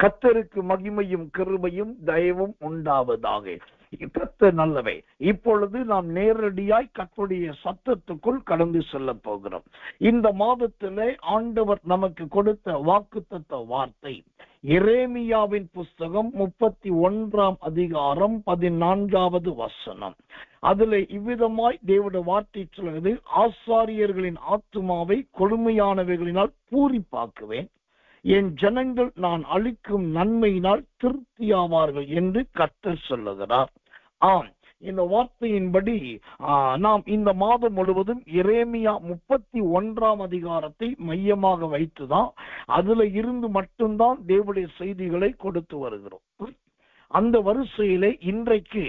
கர்த்தருக்கு மகிமையும் கிருபையும் தயவும் உண்டாவதாக. கர்த்தர் நல்லவை. இப்பொழுது நாம் நேரடியாய் கர்த்தருடைய சத்தத்துக்குள் கடந்து செல்ல போகிறோம். இந்த மாதத்திலே ஆண்டவர் நமக்கு கொடுத்த வாக்குத்தத்த வார்த்தை எரேமியாவின் புஸ்தகம் 31ஆம் அதிகாரம் 14வது வசனம். அதுல இவ்விதமாய் தேவனுடைய வார்த்தை சொல்கிறது, ஆசாரியர்களின் ஆத்துமாவை கொடுமையானவைகளினால் பூரிப்பாக்குவேன், என் ஜனங்கள் நான் அளிக்கும் நன்மையினால் திருப்தியாவார்கள் என்று கர்த்தர் சொல்லுகிறார். ஆம், இந்த வார்த்தையின்படி நாம் இந்த மாதம் முழுவதும் எரேமியா 31ஆம் அதிகாரத்தை மையமாக வைத்துதான் அதுல இருந்து மட்டும்தான் தேவனுடைய செய்திகளை கொடுத்து வருகிறோம். அந்த வரிசையிலே இன்றைக்கு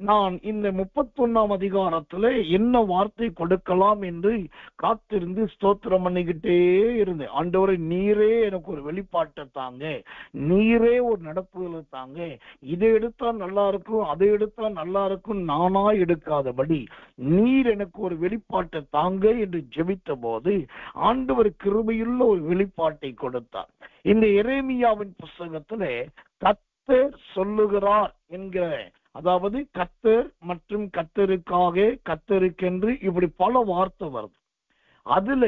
நான் இந்த 31ஆம் அதிகாரத்துல என்ன வார்த்தை கொடுக்கலாம் என்று காத்திருந்து ஸ்தோத்திரம் பண்ணிக்கிட்டே இருந்தேன். ஆண்டவரே, நீரே எனக்கு ஒரு வெளிப்பாட்டை தாங்க, நீரே ஒரு நடப்புதலை தாங்க, இதை எடுத்தா நல்லா இருக்கும், அதை எடுத்தா நல்லா இருக்கும், நானா எடுக்காதபடி நீர் எனக்கு ஒரு வெளிப்பாட்டை தாங்க என்று ஜெபித்த போது ஆண்டவர் கிருபையுள்ள ஒரு வெளிப்பாட்டை கொடுத்தார். இந்த எரேமியாவின் புஸ்தகத்துல கர்த்தர் சொல்லுகிறார் என்கிற, அதாவது கர்த்தர் மற்றும் கர்த்தருக்காக, கர்த்தருக்கென்று, இப்படி பல வார்த்தை வருது. அதுல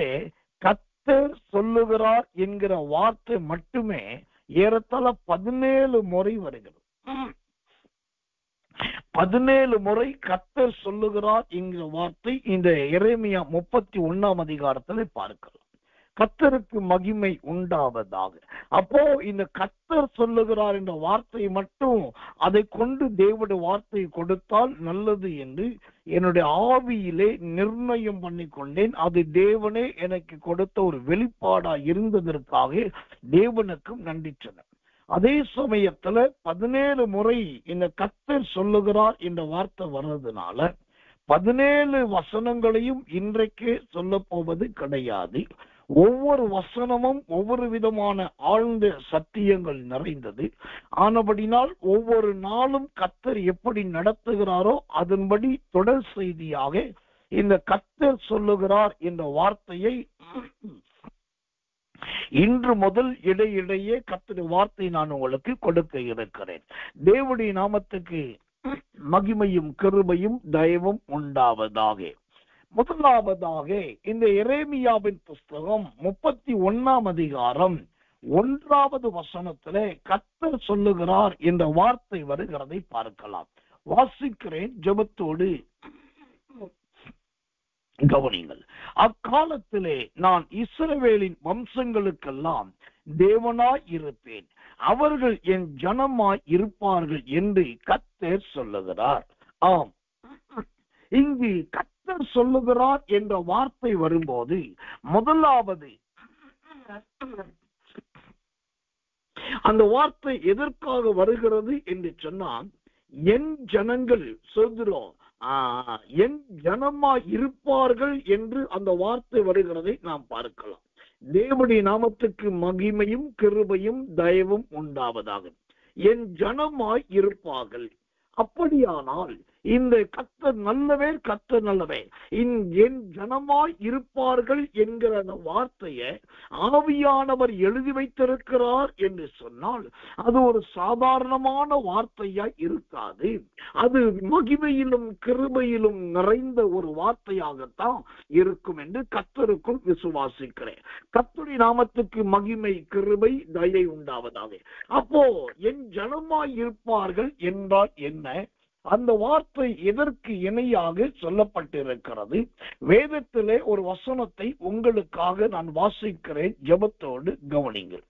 கர்த்தர் சொல்லுகிறார் என்கிற வார்த்தை மட்டுமே ஏறத்தாழ 17 முறை வருகிறது. 17 முறை கர்த்தர் சொல்லுகிறார் என்கிற வார்த்தை இந்த எரேமியா 31ஆம் அதிகாரத்தில் பார்க்கலாம். கர்த்தருக்கு மகிமை உண்டாவதாக. அப்போ இந்த கர்த்தர் சொல்லுகிறார் என்ற வார்த்தை மட்டும், அதை கொண்டு தேவனுடைய வார்த்தையை கொடுத்தால் நல்லது என்று என்னுடைய ஆவியிலே நிர்ணயம் பண்ணி கொண்டேன். அது தேவனே எனக்கு கொடுத்த ஒரு வெளிப்பாடா இருந்ததற்காக தேவனுக்கும் நன்றி சொன்னேன். அதே சமயத்துல 17 முறை இந்த கர்த்தர் சொல்லுகிறார் என்ற வார்த்தை வர்றதுனால 17 வசனங்களையும் இன்றைக்கு சொல்ல போவது கிடையாது. ஒவ்வொரு வசனமும் ஒவ்வொரு விதமான ஆழ்ந்த சத்தியங்கள் நிறைந்தது. ஆனபடினால் ஒவ்வொரு நாளும் கர்த்தர் எப்படி நடத்துகிறாரோ அதன்படி தொடர் செய்தியாக இந்த கர்த்தர் சொல்லுகிறார் என்ற வார்த்தையை இன்று முதல் இடையிடையே கர்த்தருடைய வார்த்தை நான் உங்களுக்கு கொடுக்க இருக்கிறேன். தேவனுடைய நாமத்துக்கு மகிமையும் கிருபையும் தயவும் உண்டாவதாக. முதலாவதாக இந்த எரேமியாவின் புஸ்தகம் 31ஆம் அதிகாரம் 1வது வசனத்திலே கர்த்தர் சொல்லுகிறார் என்ற வார்த்தை வருகிறதை பார்க்கலாம். வாசிக்கிறேன், ஜெபத்தோடு கவனிங்கள். அக்காலத்திலே நான் இஸ்ரவேலின் வம்சங்களுக்கெல்லாம் தேவனாய் இருப்பேன், அவர்கள் என் ஜனமாய் இருப்பார்கள் என்று கர்த்தர் சொல்லுகிறார். ஆம், இங்கு கர்த்தர் சொல்லுகிறார் என்ற வார்த்தை வரும்போது முதலாவது அந்த வார்த்தை எதற்காக வருகிறது என்று சொன்னால், என் ஜனங்கள் சொல்கிறோம், என் ஜனமாய் இருப்பார்கள் என்று அந்த வார்த்தை வருகிறதை நாம் பார்க்கலாம். தேவனுடைய நாமத்துக்கு மகிமையும் கிருபையும் தயவும் உண்டாவதாக. என் ஜனமாய் இருப்பார்கள். அப்படியானால் இந்த கர்த்தர் நல்லவே, கர்த்தர் நல்லவே, என் ஜனமாய் இருப்பார்கள் என்கிற அந்த வார்த்தையை ஆவியானவர் எழுதி வைத்திருக்கிறார் என்று சொன்னால் அது ஒரு சாதாரணமான வார்த்தையாய் இருக்காது. அது மகிமையிலும் கிருபையிலும் நிறைந்த ஒரு வார்த்தையாகத்தான் இருக்கும் என்று கர்த்தருக்குள் விசுவாசிக்கிறேன். கர்த்தருடைய நாமத்துக்கு மகிமை கிருபை தயை உண்டாவதாக. அப்போ என் ஜனமாய் இருப்பார்கள் என்றால் என்ன? அந்த வார்த்தை எதற்கு இணையாக சொல்லப்பட்டிருக்கிறது? வேதத்திலே ஒரு வசனத்தை உங்களுக்காக நான் வாசிக்கிறேன், ஜெபத்தோடு கவனிங்கள்.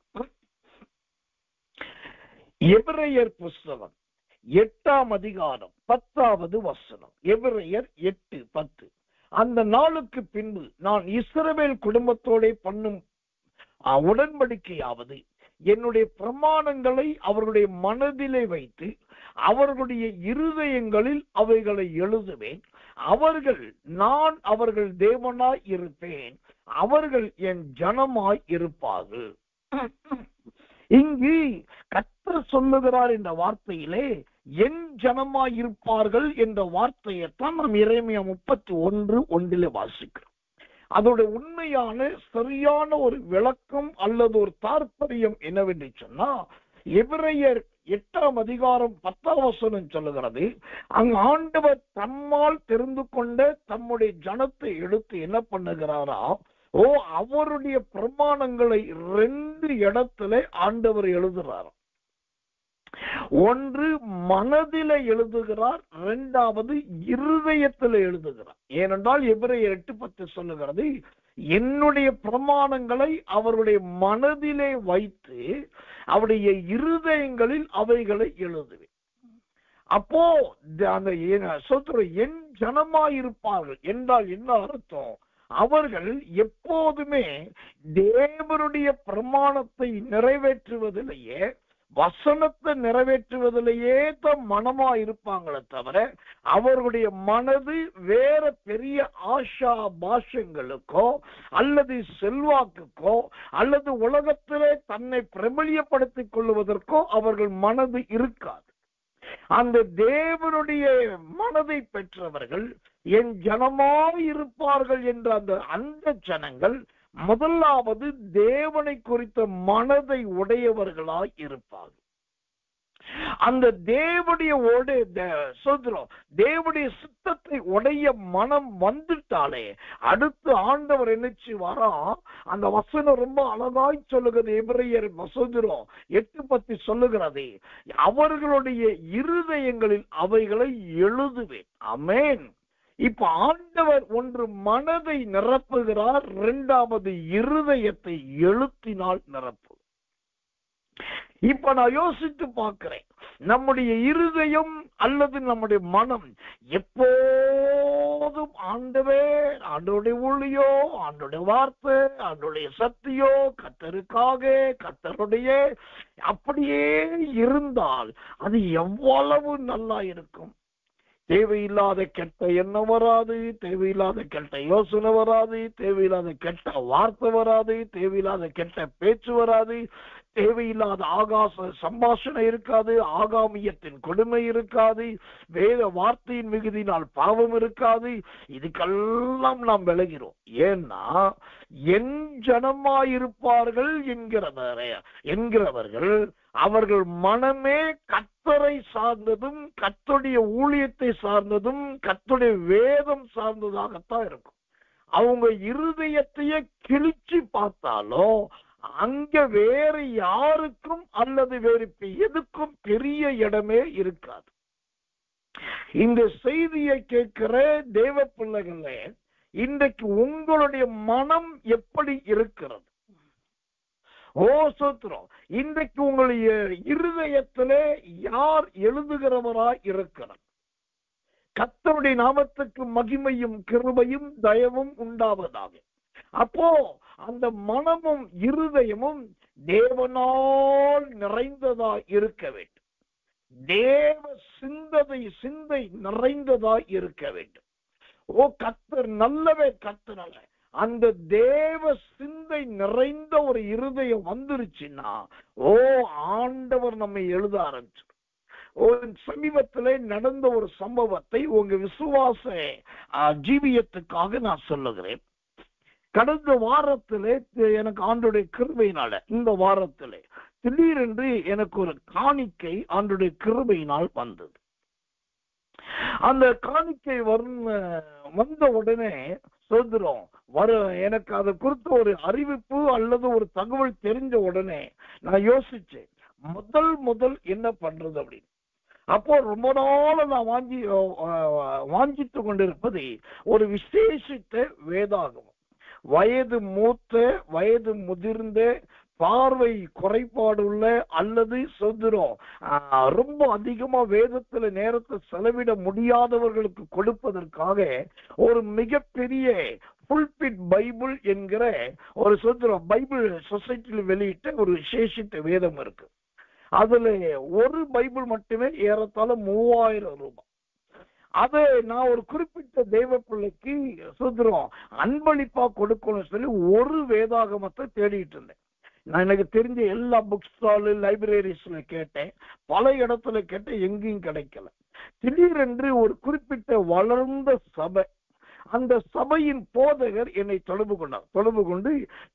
எபிரேயர் புஸ்தகம் 8ஆம் அதிகாரம் 10வது வசனம். எபிரேயர் 8:10. அந்த நாளுக்கு பின்பு நான் இஸ்ரவேல் குடும்பத்தோட பண்ணும் உடன்படிக்கையாவது, என்னுடைய பிரமாணங்களை அவர்களுடைய மனதிலே வைத்து அவர்களுடைய இருதயங்களில் அவைகளை எழுதுவேன். நான் அவர்கள் தேவனாய் இருப்பேன், அவர்கள் என் ஜனமாய் இருப்பார்கள். இங்கு கர்த்தர் சொல்லுகிறார் என்ற வார்த்தையிலே என் ஜனமாய் இருப்பார்கள் என்ற வார்த்தையைத்தான் நாம் எரேமியா 31:1 வாசிக்கிறோம். அதோட உண்மையான சரியான ஒரு விளக்கம் அல்லது ஒரு தாற்பயம் என்னவென்று சொன்னா, எபிரேயர் 8ஆம் அதிகாரம் 10ஆம் வசனம் சொல்லுகிறது, அங்கு ஆண்டவர் தம்மால் தெரிந்து கொண்ட தம்முடைய ஜனத்தை எடுத்து என்ன பண்ணுகிறாரா, அவருடைய பிரமாணங்களை 2 இடத்துல ஆண்டவர் எழுதுகிறார். ஒன்று மனதில எழுதுகிறார், 2வது இருதயத்தில் எழுதுகிறார். ஏனென்றால் எபிரேயர் 8:10 சொல்லுகிறது, என்னுடைய பிரமாணங்களை அவருடைய மனதிலே வைத்து அவருடைய இருதயங்களில் அவைகளை எழுதுவேன். அப்போ அந்த என் ஜனமாயிருப்பார்கள் என்றால் என்ன அர்த்தம்? அவர்கள் எப்போதுமே தேவனுடைய பிரமாணத்தை நிறைவேற்றுவதிலேயே, வசனத்தை நிறைவேற்றுவதிலேயே தான் மனமா இருப்பாங்களே தவிர, அவர்களுடைய மனது வேற பெரிய ஆஷா பாஷங்களுக்கோ அல்லது செல்வாக்குக்கோ அல்லது உலகத்திலே தன்னை பிரபலியப்படுத்திக் கொள்வதற்கோ அவர்கள் மனது இருக்காது. அந்த தேவனுடைய மனதை பெற்றவர்கள் என் ஜனமாய் இருப்பார்கள் என்ற அந்த ஜனங்கள் முதலாவது தேவனை குறித்த மனதை உடையவர்களாய் இருப்பார்கள். அந்த தேவனுடைய சித்தத்தை உடைய மனம் வந்துட்டாலே அடுத்து ஆண்டவர் என்ன செய்வாரா, அந்த வசனம் ரொம்ப அழகாய் சொல்லுகிறது. எபிரேயர் 8:10 சொல்லுகிறது, அவர்களுடைய இருதயங்களில் அவைகளை எழுதுவேன். ஆமென். இப்ப ஆண்டவர் ஒன்று மனதை நிரப்புகிறார், 2வது இருதயத்தை எழுத்தினால் நிரப்பு. இப்ப நான் யோசித்து பார்க்கிறேன், நம்முடைய இருதயம் அல்லது நம்முடைய மனம் எப்போதும் ஆண்டவருடைய ஊழியோ, ஆண்டவருடைய வார்த்தை, ஆண்டவருடைய சத்தியோ, கர்த்தருக்காக, கர்த்தருடைய அப்படியே இருந்தால் அது எவ்வளவு நல்லா இருக்கும். தேவையில்லாத கெட்ட எண்ணம் வராது, தேவையில்லாத கெட்ட யோசனை வராது, தேவையில்லாத கெட்ட வார்த்தை வராது, தேவையில்லாத கெட்ட பேச்சு வராது, தேவையில்லாத ஆகாச சம்பாஷணை இருக்காது, ஆகாமியத்தின் கொடுமை இருக்காது, வேத வார்த்தையின் மிகுதியினால் பாவம் இருக்காது. இதுக்கெல்லாம் நாம் விலகிறோம். ஏன்னா என் ஜனமாயிருப்பார்கள் என்கிறவர்கள் அவர்கள் மனமே கர்த்தரை சார்ந்ததும், கர்த்தருடைய ஊழியத்தை சார்ந்ததும், கர்த்தருடைய வேதம் சார்ந்ததாகத்தான் இருக்கும். அவங்க இருதயத்தையே கிழிச்சு பார்த்தாலும் அங்க வேறு யாருக்கும் அல்லது வேறு எதுக்கும் பெரிய இடமே இருக்காது. இந்த செய்தியை கேட்கிற தேவ பிள்ளைகளே, இன்றைக்கு உங்களுடைய மனம் எப்படி இருக்கிறது? சோத்திரம். இன்றைக்கு உங்களுடைய இருதயத்திலே யார் எழுதுகிறவராய் இருக்கிறார்? கர்த்தருடைய நாமத்துக்கு மகிமையும் கிருபையும் தயவும் உண்டாவதாக. அப்போ அந்த மனமும் இருதயமும் தேவனால் நிறைந்ததாய் இருக்க வேண்டும். தேவ சிந்தை நிறைந்ததாய் இருக்க வேண்டும். கர்த்தர் நல்லவே, கர்த்தர் நல்ல. அந்த தேவ சிந்தை நிறைந்த ஒரு இருதயம் வந்துருச்சுன்னா ஆண்டவர் நம்மை எழுத ஆரம்பிச்சு. சமீபத்திலே நடந்த ஒரு சம்பவத்தை உங்க விசுவாச ஜீவியத்துக்காக நான் சொல்லுகிறேன். கடந்த வாரத்திலே எனக்கு ஆண்டோடைய கிருபையினால, இந்த வாரத்திலே திடீரென்று எனக்கு ஒரு காணிக்கை ஆண்டோடைய கிருபையினால் வந்தது. அந்த காணிக்கை வந்த உடனே சொல்றோம் எனக்கு அதை குறித்த ஒரு அறிவிப்பு அல்லது ஒரு தகவல் தெரிஞ்ச உடனே நான் யோசிச்சேன், முதல் என்ன பண்றது அப்படின்னு. அப்போ ரொம்ப நாள் நான் வாஞ்சித்து கொண்டிருப்பது ஒரு விசேஷித்த வேதாகமம். வயது மூத்த, வயது முதிர்ந்த, பார்வை குறைபாடுள்ள அல்லது ரொம்ப அதிகமா வேதத்துல நேரத்தை செலவிட முடியாதவர்களுக்கு கொடுப்பதற்காக ஒரு மிகப்பெரிய புல்பிட் பைபிள் என்கிற ஒரு பைபிள் சொசைட்டியில் வெளியிட்ட ஒரு விசேஷித்த வேதம் இருக்கு. அதுல ஒரு பைபிள் மட்டுமே ஏறத்தாழ 3000 ரூபாய். அதை நான் ஒரு குறிப்பிட்ட தெய்வ பிள்ளைக்கு அன்பளிப்பா கொடுக்கணும்னு சொல்லி ஒரு வேதாகமத்தை தேடிட்டு இருந்தேன். நான் எனக்கு தெரிஞ்ச எல்லா புக் ஸ்டால், லைப்ரரிஸ்ல கேட்டேன், பல இடத்துல கேட்டேன், எங்கேயும் கிடைக்கல. திடீரென்று ஒரு குறிப்பிட்ட வளர்ந்த சபை, அந்த சபையின் போதகர் என்னை தொடர்பு கொண்டு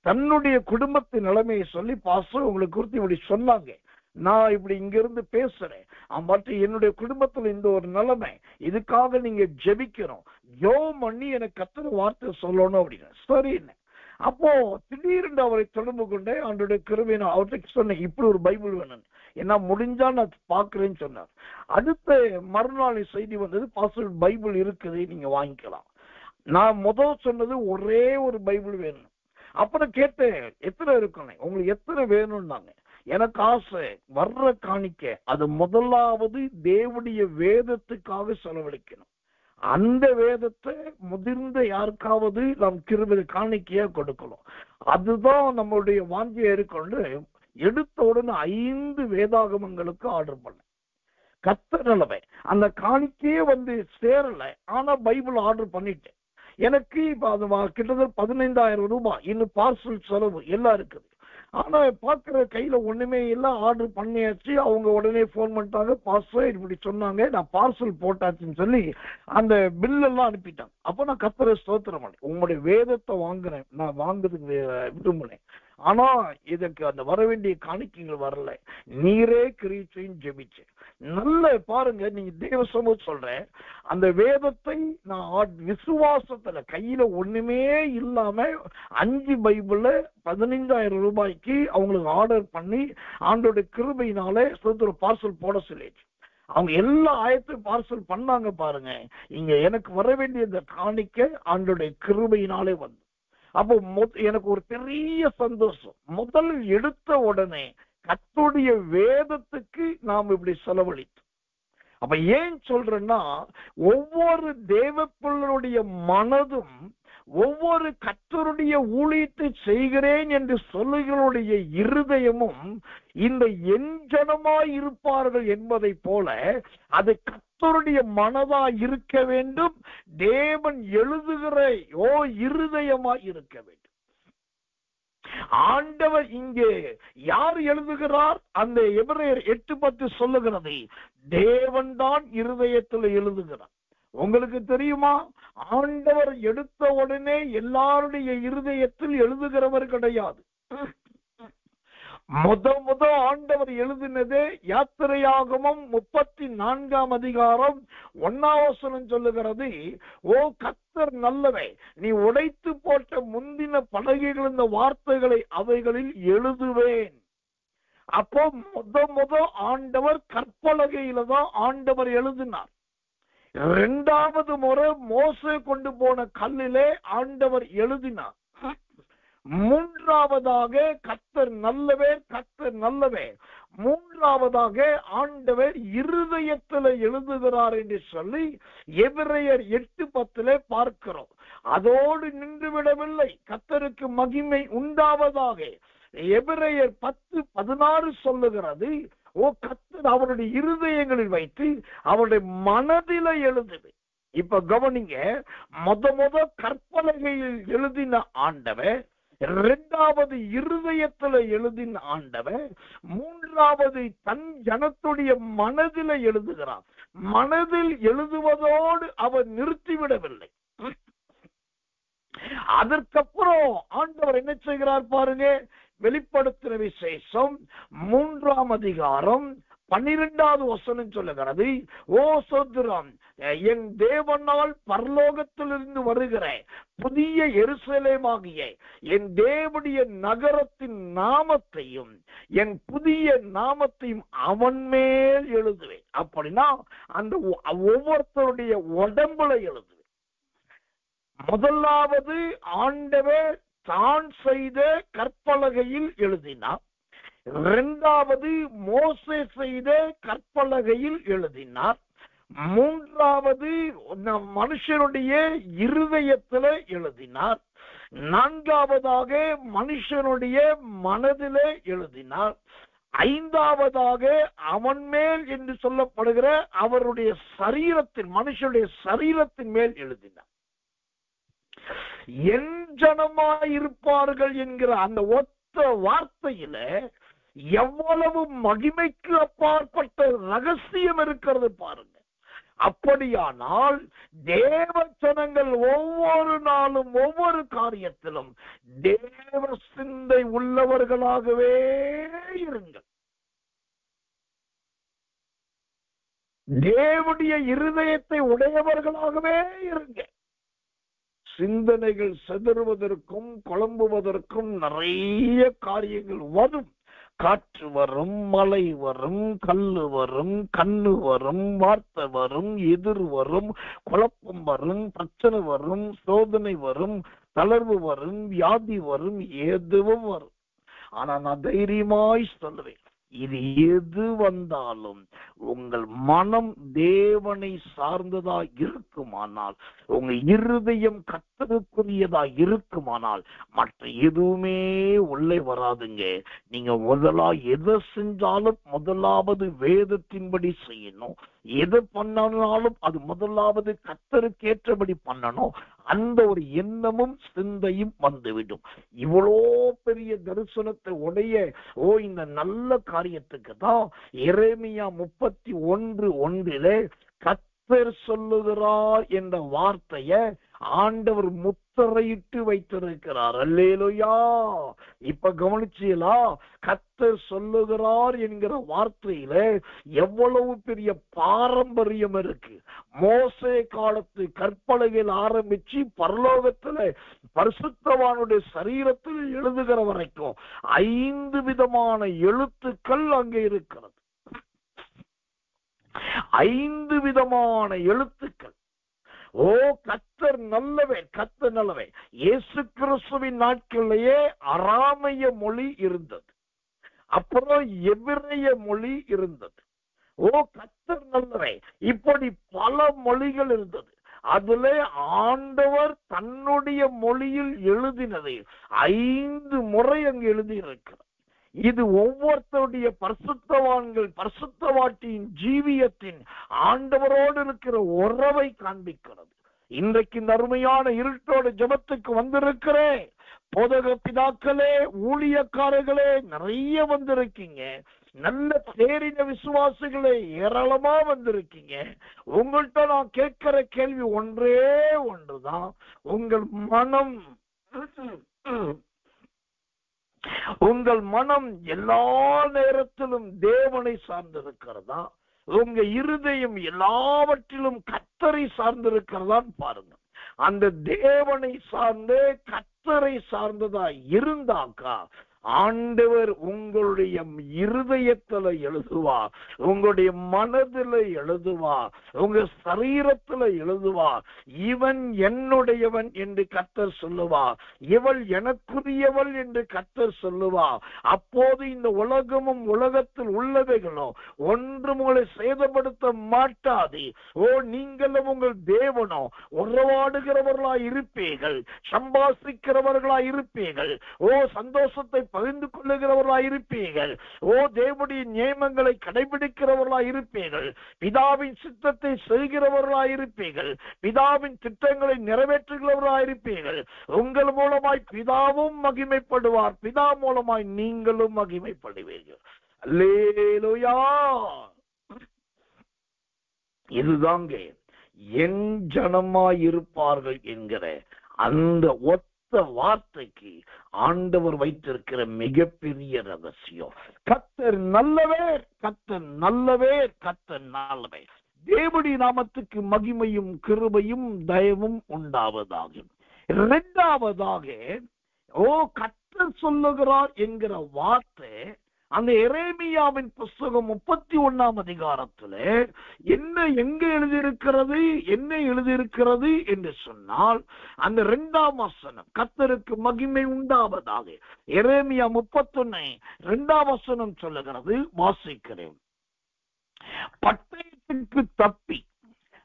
தன்னுடைய குடும்பத்தின் நிலைமையை சொல்லி, பாஸ்டர் உங்களுக்கு குறித்து இப்படி சொன்னாங்க, நான் இப்படி இங்க இருந்து பேசுறேன், மற்ற என்னுடைய குடும்பத்துல இந்த ஒரு நிலைமை, இதுக்காக நீங்க ஜெபிக்கணும், ஜெபம் பண்ணி எனக்கு கர்த்தர் வார்த்தை சொல்லணும் அப்படின்னு. சரி, அப்போ திடீரென்று அவரை தொடர்பு கொண்டே அவருடைய கிருபை அவர்கிட்ட சொன்னேன், இப்படி ஒரு பைபிள் வேணும், என்ன முடிஞ்சா நான் பாக்குறேன்னு சொன்னார். அடுத்த மறுநாள் செய்தி வந்தது, பாஸ்டர் பைபிள் இருக்குது, நீங்க வாங்கிக்கலாம். நான் முதல் சொன்னது ஒரே ஒரு பைபிள் வேணும். அப்புறம் கேட்டேன், எத்தனை இருக்கணும், உங்களுக்கு எத்தனை வேணும்னாங்க. எனக்கு ஆசை, வர்ற காணிக்க அது முதலாவது தேவனுடைய வேதத்துக்காக செலவழிக்கணும். அந்த வேதத்தை முதிர்ந்த யாருக்காவது நாம் கிருபை காணிக்கையா கொடுக்கணும். அதுதான் நம்மளுடைய வாஞ்சியா இருக்கொண்டு எடுத்த உடனே 5 வேதாகமங்களுக்கு ஆர்டர் பண்ண. கர்த்தர் நிலைமை அந்த காணிக்கையே சேரல, ஆனா பைபிள் ஆர்டர் பண்ணிட்டேன். எனக்கு இப்ப அது கிட்டத்தட்ட 15,000 ரூபாய் இன்னும் பார்சல் செலவு எல்லாம் இருக்குது. ஆனா பாக்குற கையில ஒண்ணுமே எல்லாம் ஆர்டர் பண்ணியாச்சு. அவங்க உடனே போன் பண்ணிட்டாங்க, பாஸ்டர் இப்படி சொன்னாங்க, நான் பார்சல் போட்டாச்சுன்னு சொல்லி அந்த பில் எல்லாம் அனுப்பிட்டாங்க. அப்ப நான் கர்த்தரை ஸ்தோத்திரம் பண்ணேன், உங்களுடைய வேதத்தை வாங்குறேன், நான் வாங்குறதுக்கு விரும்பினேன், ஆனா இதுக்கு அந்த வர வேண்டிய காணிக்கைகள் வரல, நீரே கிரீச்சையும் ஜெபிச்சேன். நல்ல பாருங்க, நீங்க தேவ சமூகம் சொல்றேன், அந்த வேதத்தை நான் விசுவாசத்துல கையில ஒண்ணுமே இல்லாம 5 பைபிள்ல 15,000 ரூபாய்க்கு அவங்களுக்கு ஆர்டர் பண்ணி ஆண்டோட கிருபையினாலே பார்சல் போட சொல்லிடுச்சு. அவங்க எல்லா ஆயத்தையும் பார்சல் பண்ணாங்க. பாருங்க, இங்க எனக்கு வர வேண்டிய இந்த காணிக்கை ஆண்டோட கிருபையினாலே வந்து. அப்போ எனக்கு ஒரு பெரிய சந்தோஷம். முதல் எடுத்த உடனே கர்த்தருடைய வேதத்துக்கு நாம் இப்படி செலவழித்தோம். அப்ப ஏன் சொல்றேன்னா, ஒவ்வொரு தேவப்பிள்ளையுடைய மனதும் ஒவ்வொரு கர்த்தருடைய ஊழியத்தை செய்கிறேன் என்று சொல்லுகளுடைய இருதயமும் இந்த எஞ்சனமாய் இருப்பார்கள் என்பதை போல அது கர்த்தருடைய மனதா இருக்க வேண்டும். தேவன் எழுதுகிற இருதயமாய் இருக்க வேண்டும். ஆண்டவர் இங்கே யார் எழுதுகிறார்? அந்த எபிரேயர் 8:10 சொல்லுகிறது, தேவன் தான் இருதயத்தில் எழுதுகிறார். உங்களுக்கு தெரியுமா, ஆண்டவர் எடுத்த உடனே எல்லாருடைய இருதயத்தில் எழுதுகிறவர் கிடையாது. முத ஆண்டவர் எழுதினதே யாத்திரையாகமம் 34ஆம் அதிகாரம் 1ஆம் வசனம் சொல்லுகிறது, ஓ கர்த்தர் நல்லவே, நீ உடைத்து போட்ட முந்தின பலகைகள் இந்த வார்த்தைகளை அவைகளில் எழுதுவேன். அப்போ முத ஆண்டவர் கற்பலகையில தான் ஆண்டவர் எழுதினார். 2வது முறை மோசே கொண்டு போன கல்லிலே ஆண்டவர் எழுதினார். 3வதாக கர்த்தர் நல்லவே, கர்த்தர் நல்லவே. 3வதாக ஆண்டவர் இருதயத்தில் எழுதுகிறார் என்று சொல்லி எபிரேயர் 8:10 பார்க்கிறோம். அதோடு நின்று விடவில்லை, கர்த்தருக்கு மகிமை உண்டாவதாக. எபிரேயர் 10:16 சொல்லுகிறது, ஓ கர்த்தர் அவருடைய இருதயங்களில் வைத்து அவருடைய மனதில எழுதுது. இப்ப கவனிங்க, முத கற்பலகையில் எழுதின ஆண்டவர், 2வது இருதயத்துல எழுதின ஆண்டவர், 3வது தன் ஜனத்துடைய மனதில எழுதுகிறார். மனதில் எழுதுவதோடு அவர் நிறுத்திவிடவில்லை. அதற்கப்புறம் ஆண்டவர் என்ன செய்கிறார் பாருங்க. வெளிப்படுத்தின விசேஷம் 3ஆம் அதிகாரம் 12வது வசனம் சொல்லுகிறது, ஓ சோதரம், என் தேவனால் பரலோகத்திலிருந்து வருகிற புதிய எருசலேமாகிய என் தேவனுடைய நகரத்தின் நாமத்தையும் என் புதிய நாமத்தையும் அவன் மேல் எழுதுவேன். அப்படின்னா அந்த ஒவ்வொருத்தருடைய உடம்புல எழுதுவேன். முதலாவது ஆண்டவர் தான் செய்த கற்பலகையில் எழுதினார். 2வது மோசே செய்த கற்பலகையில் எழுதினார். 3வது மனுஷனுடைய இருதயத்தில எழுதினார். 4வதாக மனுஷனுடைய மனதிலே எழுதினார். 5வதாக அவன் மேல் என்று சொல்லப்படுகிற அவருடைய சரீரத்தின், மனுஷனுடைய சரீரத்தின் மேல் எழுதினார். என் ஜனமாயிருப்பார்கள் என்கிற அந்த ஒத்த வார்த்தையில எவ்வளவு மகிமைக்கு அப்பாற்பட்ட ரகசியம் இருக்கிறது பாருங்க. அப்படியானால் தேவ ஜனங்கள் ஒவ்வொரு நாளும் ஒவ்வொரு காரியத்திலும் தேவ சிந்தை உள்ளவர்களாகவே இருங்கள். தேவனுடைய இருதயத்தை உடையவர்களாகவே இருங்க. சிந்தனைகள் செதறுவதற்கும் குழம்புவதற்கும் நிறைய காரியங்கள் வரும். காற்று வரும், மழை வரும், கல்லு வரும், கண்ணு வரும், வார்த்தை வரும், எதிர் வரும், குழப்பம் வரும், பிரச்சனை வரும், சோதனை வரும், தளர்வு வரும், வியாதி வரும், எதுவும் வரும். ஆனா நான் தைரியமாய் சொல்லுவேன், இது எது வந்தாலும் உங்கள் மனம் தேவனை சார்ந்ததா இருக்குமானால், உங்க இருதயம் கர்த்தருக்குரியதா இருக்குமானால், மற்ற எதுவுமே உள்ளே வராதுங்க. நீங்க எதை செஞ்சாலும் முதலாவது வேதத்தின்படி செய்யணும். எது பண்ணாலும் அது முதலாவது கர்த்தருக்கு ஏற்றபடி பண்ணணும். அந்த ஒரு எண்ணமும் சிந்தையும் வந்துவிடும். இவ்வளோ பெரிய தரிசனத்தை உடைய இந்த நல்ல காரியத்துக்கு தான் எரேமியா 31:1 கர்த்தர் சொல்லுகிறார் என்ற வார்த்தைய ஆண்டவர் முத்திரையிட்டு வைத்திருக்கிறார். அல்லேலூயா. இப்ப கவனிச்சீங்களா? கர்த்தர் சொல்லுகிறார் என்கிற வார்த்தையில எவ்வளவு பெரிய பாரம்பரியம் இருக்கு. மோசே காலத்து கற்பலகையில் ஆரம்பிச்சு பரலோகத்துல பரிசுத்தவானுடைய சரீரத்தில் எழுதுகிற வரைக்கும் 5 விதமான எழுத்துக்கள் அங்கே இருக்கிறது. 5 விதமான எழுத்துக்கள். கர்த்தர் நல்லவர், கர்த்தர் நல்லவர். இயேசு கிறிஸ்துவின் நாட்களிலேயே அராமைய மொழி இருந்தது, அப்புறம் எபிரேய மொழி இருந்தது. கர்த்தர் நல்லவர். இப்படி பல மொழிகள் இருந்தது. அதுல ஆண்டவர் தன்னுடைய மொழியில் எழுதினதை 5 முறை அங்கு எழுதியிருக்கிறார். இது ஒவ்வொருத்தருடைய பரிசுத்தவான்கள் பரிசுத்தவாட்டியின் ஜீவியத்தின் ஆண்டவரோடு இருக்கிற உறவை காண்பிக்கிறது. இன்றைக்கு இந்த அருமையான இருட்டோட ஜெபத்துக்கு வந்திருக்கிறேன். போதக பிதாக்களே, ஊழியக்காரர்களே நிறைய வந்திருக்கீங்க. நல்ல தேறின விசுவாசிகளே ஏராளமா வந்திருக்கீங்க. உங்கள்கிட்ட நான் கேட்கிற கேள்வி ஒன்றே ஒன்றுதான். உங்கள் மனம் எல்லா நேரத்திலும் தேவனை சார்ந்திருக்கிறதா? உங்க இருதயம் எல்லாவற்றிலும் கர்த்தரை சார்ந்திருக்கிறதான்னு பாருங்க. அந்த தேவனை சார்ந்து கர்த்தரை சார்ந்ததா இருந்தாக்கா ஆண்டவர் உங்களுடைய இருதயத்துல எழுதுவார், உங்களுடைய மனதில் எழுதுவார், உங்க சரீரத்துல எழுதுவார். இவன் என்னுடையவன் என்று கர்த்தர் சொல்லுவார், இவள் எனக்குரியவள் என்று கர்த்தர் சொல்லுவார். அப்போது இந்த உலகமும் உலகத்தில் உள்ளவைகளும் ஒன்றும் உங்களை சேதப்படுத்த மாட்டாது. நீங்களும் உங்கள் தேவனோ உறவாடுகிறவர்களாய் இருப்பீர்கள், சம்பாசிக்கிறவர்களாய் இருப்பீர்கள், சந்தோஷத்தை பகிர்ந்து கொள்ளுகிறவர்களாய் இருப்பீர்கள், தேவனுடைய நியமங்களை கடைபிடிக்கிறவர்களாய் இருப்பீர்கள், பிதாவின் சித்தத்தை செய்கிறவர்களாய் இருப்பீர்கள், பிதாவின் திட்டங்களை நிறைவேற்றுகிறவர்களாய் இருப்பீர்கள். உங்கள் மூலமாய் பிதாவும் மகிமைப்படுவார், பிதா மூலமாய் நீங்களும் மகிமைப்படுவீர்கள். அல்லேலூயா. இதுதாங்க என் ஜனமாய் இருப்பார்கள் என்கிற அந்த வார்த்தைக்கு ஆண்டவர் வைத்திருக்கிற மிகப்பெரிய ரகசியம். கர்த்தர் நல்லவர், கர்த்தர் நல்லவர், கர்த்தர் நல்லவர். தேவனுடைய நாமத்துக்கு மகிமையும் கிருபையும் தயவும் உண்டாவதாக. இரண்டாவதாக கர்த்தர் சொல்லுகிறார் என்கிற வார்த்தை அந்த எரேமியாவின் புஸ்தகம் 31ஆம் அதிகாரத்துல எங்க எழுதியிருக்கிறது, என்ன எழுதியிருக்கிறது என்று சொன்னால், அந்த 2ஆம் வசனம் கர்த்தருக்கு மகிமை உண்டாவதாக. எரேமியா 31:2 வசனம் சொல்லுகிறது, வாசிக்கிறேன். பட்டயத்திற்கு தப்பி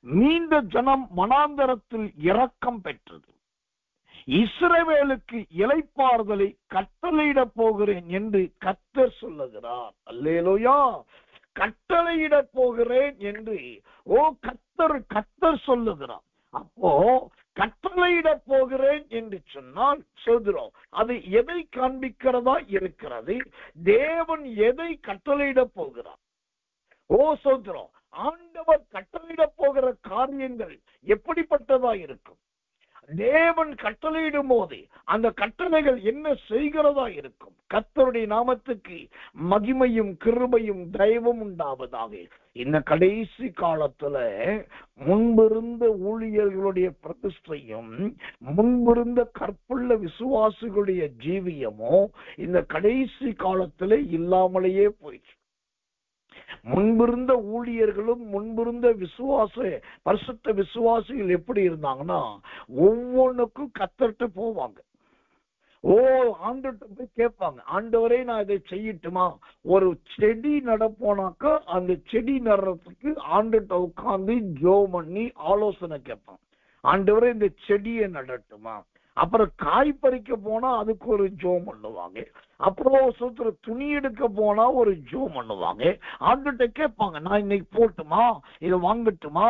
மீண்ட ஜனம் வனாந்தரத்தில் இரக்கம் பெற்றது. இஸ்ரவேலுக்கு இளைப்பாறுதலை கட்டளையிட போகிறேன் என்று கர்த்தர் சொல்லுகிறார். அல்லேலூயா. கட்டளையிட போகிறேன் என்று கர்த்தர் சொல்லுகிறார். அப்போ கட்டளையிட போகிறேன் என்று சொன்னால் சொல்கிறோம், அது எதை காண்பிக்கிறதா இருக்கிறது? தேவன் எதை கட்டளையிட போகிறார்? சொல்கிறோம், ஆண்டவர் கட்டளையிட போகிற காரியங்கள் எப்படிப்பட்டதா இருக்கும்? தேவன் கட்டளையிடும் போது அந்த கட்டளைகள் என்ன செய்கிறதா இருக்கும்? கர்த்தருடைய நாமத்துக்கு மகிமையும் கிருபையும் தயவும் உண்டாவதாக. இந்த கடைசி காலத்துல முன்பிருந்த ஊழியர்களுடைய பிரதிஷ்டையும் முன்பிருந்த கற்புள்ள விசுவாசிகளுடைய ஜீவியமோ இந்த கடைசி காலத்துல இல்லாமலேயே போயிடுச்சு. முன்பிருந்த ஊழியர்களும் முன்பிருந்த பரிசுத்த விசுவாசிகள் எப்படி இருந்தாங்கன்னா, ஒவ்வொன்றுக்கும் கத்தர்கிட்ட போவாங்க. ஆண்டுகிட்ட போய் கேட்பாங்க, ஆண்டவரே நான் இதை செய்யட்டுமா? ஒரு செடி நடப்போனாக்கா அந்த செடி நடுறதுக்கு ஆண்டுகிட்ட உட்கார்ந்து ஜெபம் பண்ணி ஆலோசனை கேட்பாங்க. ஆண்டவரே இந்த செடியை நடட்டுமா? அப்புறம் காய் பறிக்க போனா அதுக்கு ஒரு ஜெபம் பண்ணுவாங்க. அப்புறம் சுத்துற துணி எடுக்க போனா ஒரு ஜெபம் பண்ணுவாங்க. ஆண்டுகிட்ட கேட்பாங்க, நான் இன்னைக்கு போட்டுமா, இதை வாங்கட்டுமா,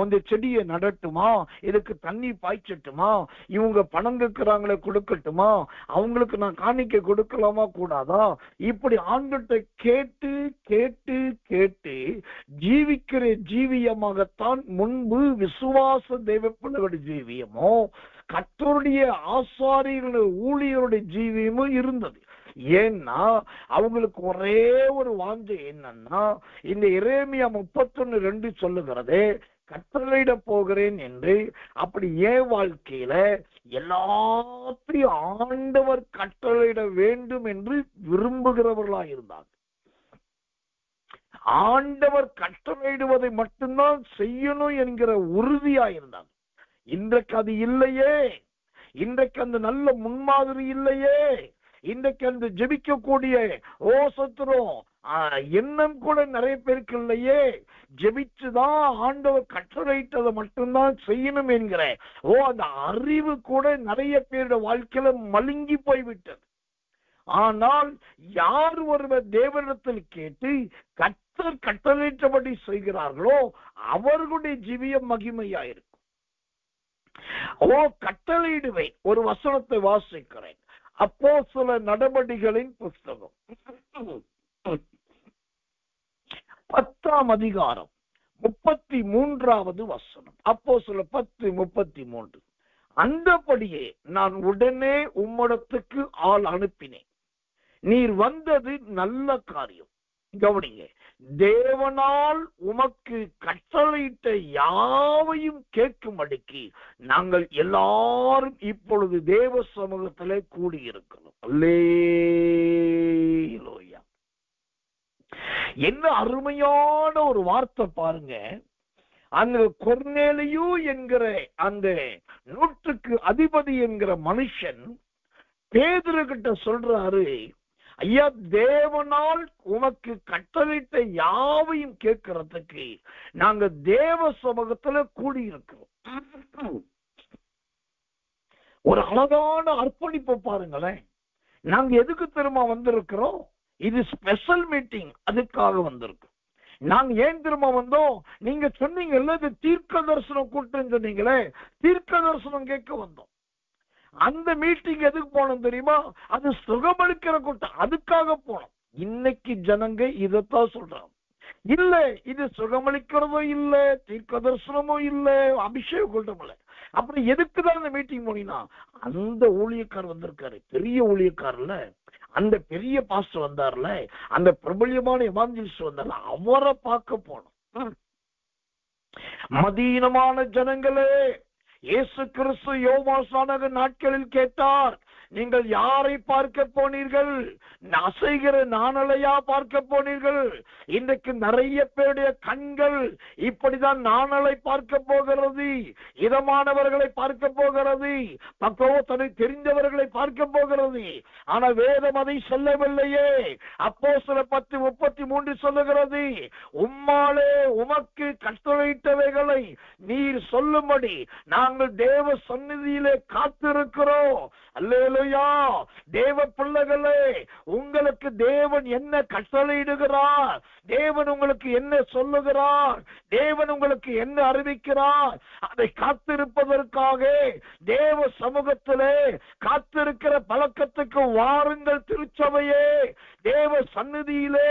அந்த செடியை நடட்டுமா, இதுக்கு தண்ணி பாய்ச்சட்டுமா, இவங்க பணம் கேட்கிறாங்களே கொடுக்கட்டுமா, அவங்களுக்கு நான் காணிக்கை கொடுக்கலாமா கூடாதா? இப்படி ஆண்டுகிட்ட கேட்டு கேட்டு கேட்டு ஜீவிக்கிற ஜீவியமாகத்தான் முன்பு விசுவாச தேவ பிள்ளைகளுடைய ஜீவியமோ கர்த்தருடைய ஆசாரியர்களுடைய ஊழியருடைய ஜீவியமும் இருந்தது. ஏன்னா அவங்களுக்கு ஒரே ஒரு வாஞ்சை என்னன்னா, இந்த எரேமியா 31:2 சொல்லுகிறது, கட்டளையிட போகிறேன் என்று. அப்படி ஏன் வாழ்க்கையில எல்லாத்தையும் ஆண்டவர் கட்டளையிட வேண்டும் என்று விரும்புகிறவர்களா இருந்தாங்க. ஆண்டவர் கட்டளையிடுவதை மட்டும்தான் செய்யணும் என்கிற உறுதியா இருந்தாங்க. இன்றைக்கு அது இல்லையே. இன்றைக்கு அந்த நல்ல முன்மாதிரி இல்லையே. இன்றைக்கு அந்த ஜெபிக்கக்கூடிய சத்துரும் எண்ணம் கூட நிறைய பேருக்கு இல்லையே. ஜெபிச்சுதான் ஆண்டவர் கட்டளையிட்டதை மட்டும்தான் செய்யணும் என்கிற அந்த அறிவு கூட நிறைய பேருடைய வாழ்க்கையில மழுங்கி போய்விட்டது. ஆனால் யார் ஒருவர் தேவனிடத்தில் கேட்டு கர்த்தர் கட்டளையிட்டபடி செய்கிறார்களோ அவர்களுடைய ஜீவியம் மகிமையாயிருக்கும். கட்டளையிடுவேன். ஒரு வசனத்தை வாசிக்கிறேன். அப்போஸ்தலர் நடபடிகளின் புஸ்தகம் 10ஆம் அதிகாரம் 33வது வசனம். அப்போஸ்தலர் 10:33. அந்தபடியே நான் உடனே உம்மிடத்துக்கு ஆள் அனுப்பினேன். நீர் வந்தது நல்ல காரியம். கவனிங்க, தேவனால் உமக்கு கட்டளையிட்ட யாவையும் கேட்கும்படிக்கு நாங்கள் எல்லாரும் இப்பொழுது தேவ சமூகத்திலே கூடியிருக்கிறோம். அல்லேலூயா. என்ன அருமையான ஒரு வார்த்தை பாருங்க. அந்த கொர்நேலியு என்கிற அந்த 100க்கு அதிபதி என்கிற மனுஷன் பேதுரு கிட்ட சொல்றாரு, ஐயா, தேவனால் உமக்கு கட்டளையிட்ட யாவையும் கேட்கறதுக்கு நாங்க தேவ சமூகத்துல கூடியிருக்கிறோம். ஒரு அழகான அர்ப்பணிப்பு பாருங்களேன். நாங்க எதுக்கு திரும்ப வந்திருக்கிறோம்? இது ஸ்பெஷல் மீட்டிங், அதுக்காக வந்திருக்கோம். நாங்க ஏன் திரும்ப வந்தோம்? நீங்க சொன்னீங்கல்ல, இது தீர்க்க தரிசனம் கூட்டம் சொன்னீங்களே, தீர்க்க தரிசனம் கேட்க வந்தோம். அந்த மீட்டிங் எதுக்கு போனோம் தெரியுமா? அது சுகமளிக்கிற கூட்டம், அதுக்காக போனோம். இன்னைக்கு ஜனங்க இதத்தான் சொல்றாங்க. இல்ல, இது சுகமளிக்கிறதும் இல்ல, தீர்க்க தரிசனமும் இல்ல, அபிஷேக கூட்டம் இல்ல. அப்புறம் எதுக்குதான் அந்த மீட்டிங் போனீங்கன்னா, அந்த ஊழியக்கார் வந்திருக்காரு, பெரிய ஊழியக்காரர்ல, அந்த பெரிய பாஸ்டர் வந்தார்ல, அந்த பிரபல்யமான எவாஞ்சலிஸ்ட் வந்தார்ல, அவரை பார்க்க போனோம். மதீனமான ஜனங்களே, இயேசு கிறிஸ்து யோவான் நாட்களில் கேட்டார், நீங்கள் யாரை பார்க்க போனீர்கள்? அசைகிற நாணலையா பார்க்க போனீர்கள்? இன்றைக்கு நிறைய பேருடைய கண்கள் இப்படிதான் நாணலை பார்க்க போகிறது, இதமானவர்களை பார்க்க போகிறது, தன்னை தெரிந்தவர்களை பார்க்க போகிறது. ஆனா வேதம் அதை சொல்லவில்லையே. அப்போஸ்தலர் 10:33 சொல்லுகிறது, உம்மாலே உமக்கு கட்டளையிட்டவைகளை நீர் சொல்லும்படி நாங்கள் தேவ சந்நிதியிலே காத்திருக்கிறோம். அல்லேலூயா. அல்லேலூயா. தேவ பிள்ளைகளே, உங்களுக்கு தேவன் என்ன கட்டளையிடுகிறார், தேவன் உங்களுக்கு என்ன சொல்லுகிறார், தேவன் உங்களுக்கு என்ன அறிவிக்கிறார், அதை காத்திருப்பதற்காக தேவ சமூகத்திலே காத்திருக்கிற பழக்கத்துக்கு வாருங்கள். திருச்சபையே, தேவ சந்நிதியிலே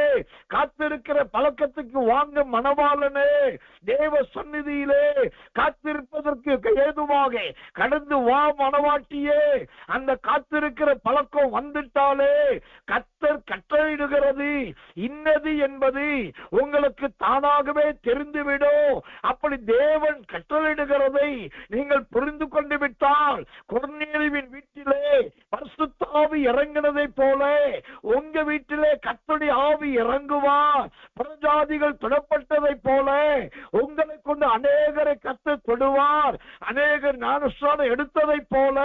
காத்திருக்கிற பழக்கத்துக்கு வாங்க மணவாளனே, தேவ சந்நிதியிலே காத்திருப்பதற்கு ஏதுவாக கடந்து வா மணவாட்டியே. அந்த காத்திருக்கிற பழக்கம் வந்துட்டாலே கர்த்தர் கட்டளையிடுகிறது இன்னது என்பது உங்களுக்கு தானாகவே தெரிந்துவிடும். அப்படி தேவன் கட்டளையிடுகிறதை நீங்கள் புரிந்து கொண்டு விட்டால், கொர்நேலியுவின் வீட்டிலே பரிசுத்த ஆவி இறங்கினதை போல உங்க வீட்டிலே கர்த்தருடைய ஆவி இறங்குவார். புறஜாதிகள் தொடப்பட்டதை போல உங்களை கொண்டு அநேகரை கர்த்தர் தொடுவார். அநேகர் ஞானஸ்நானம் எடுத்ததை போல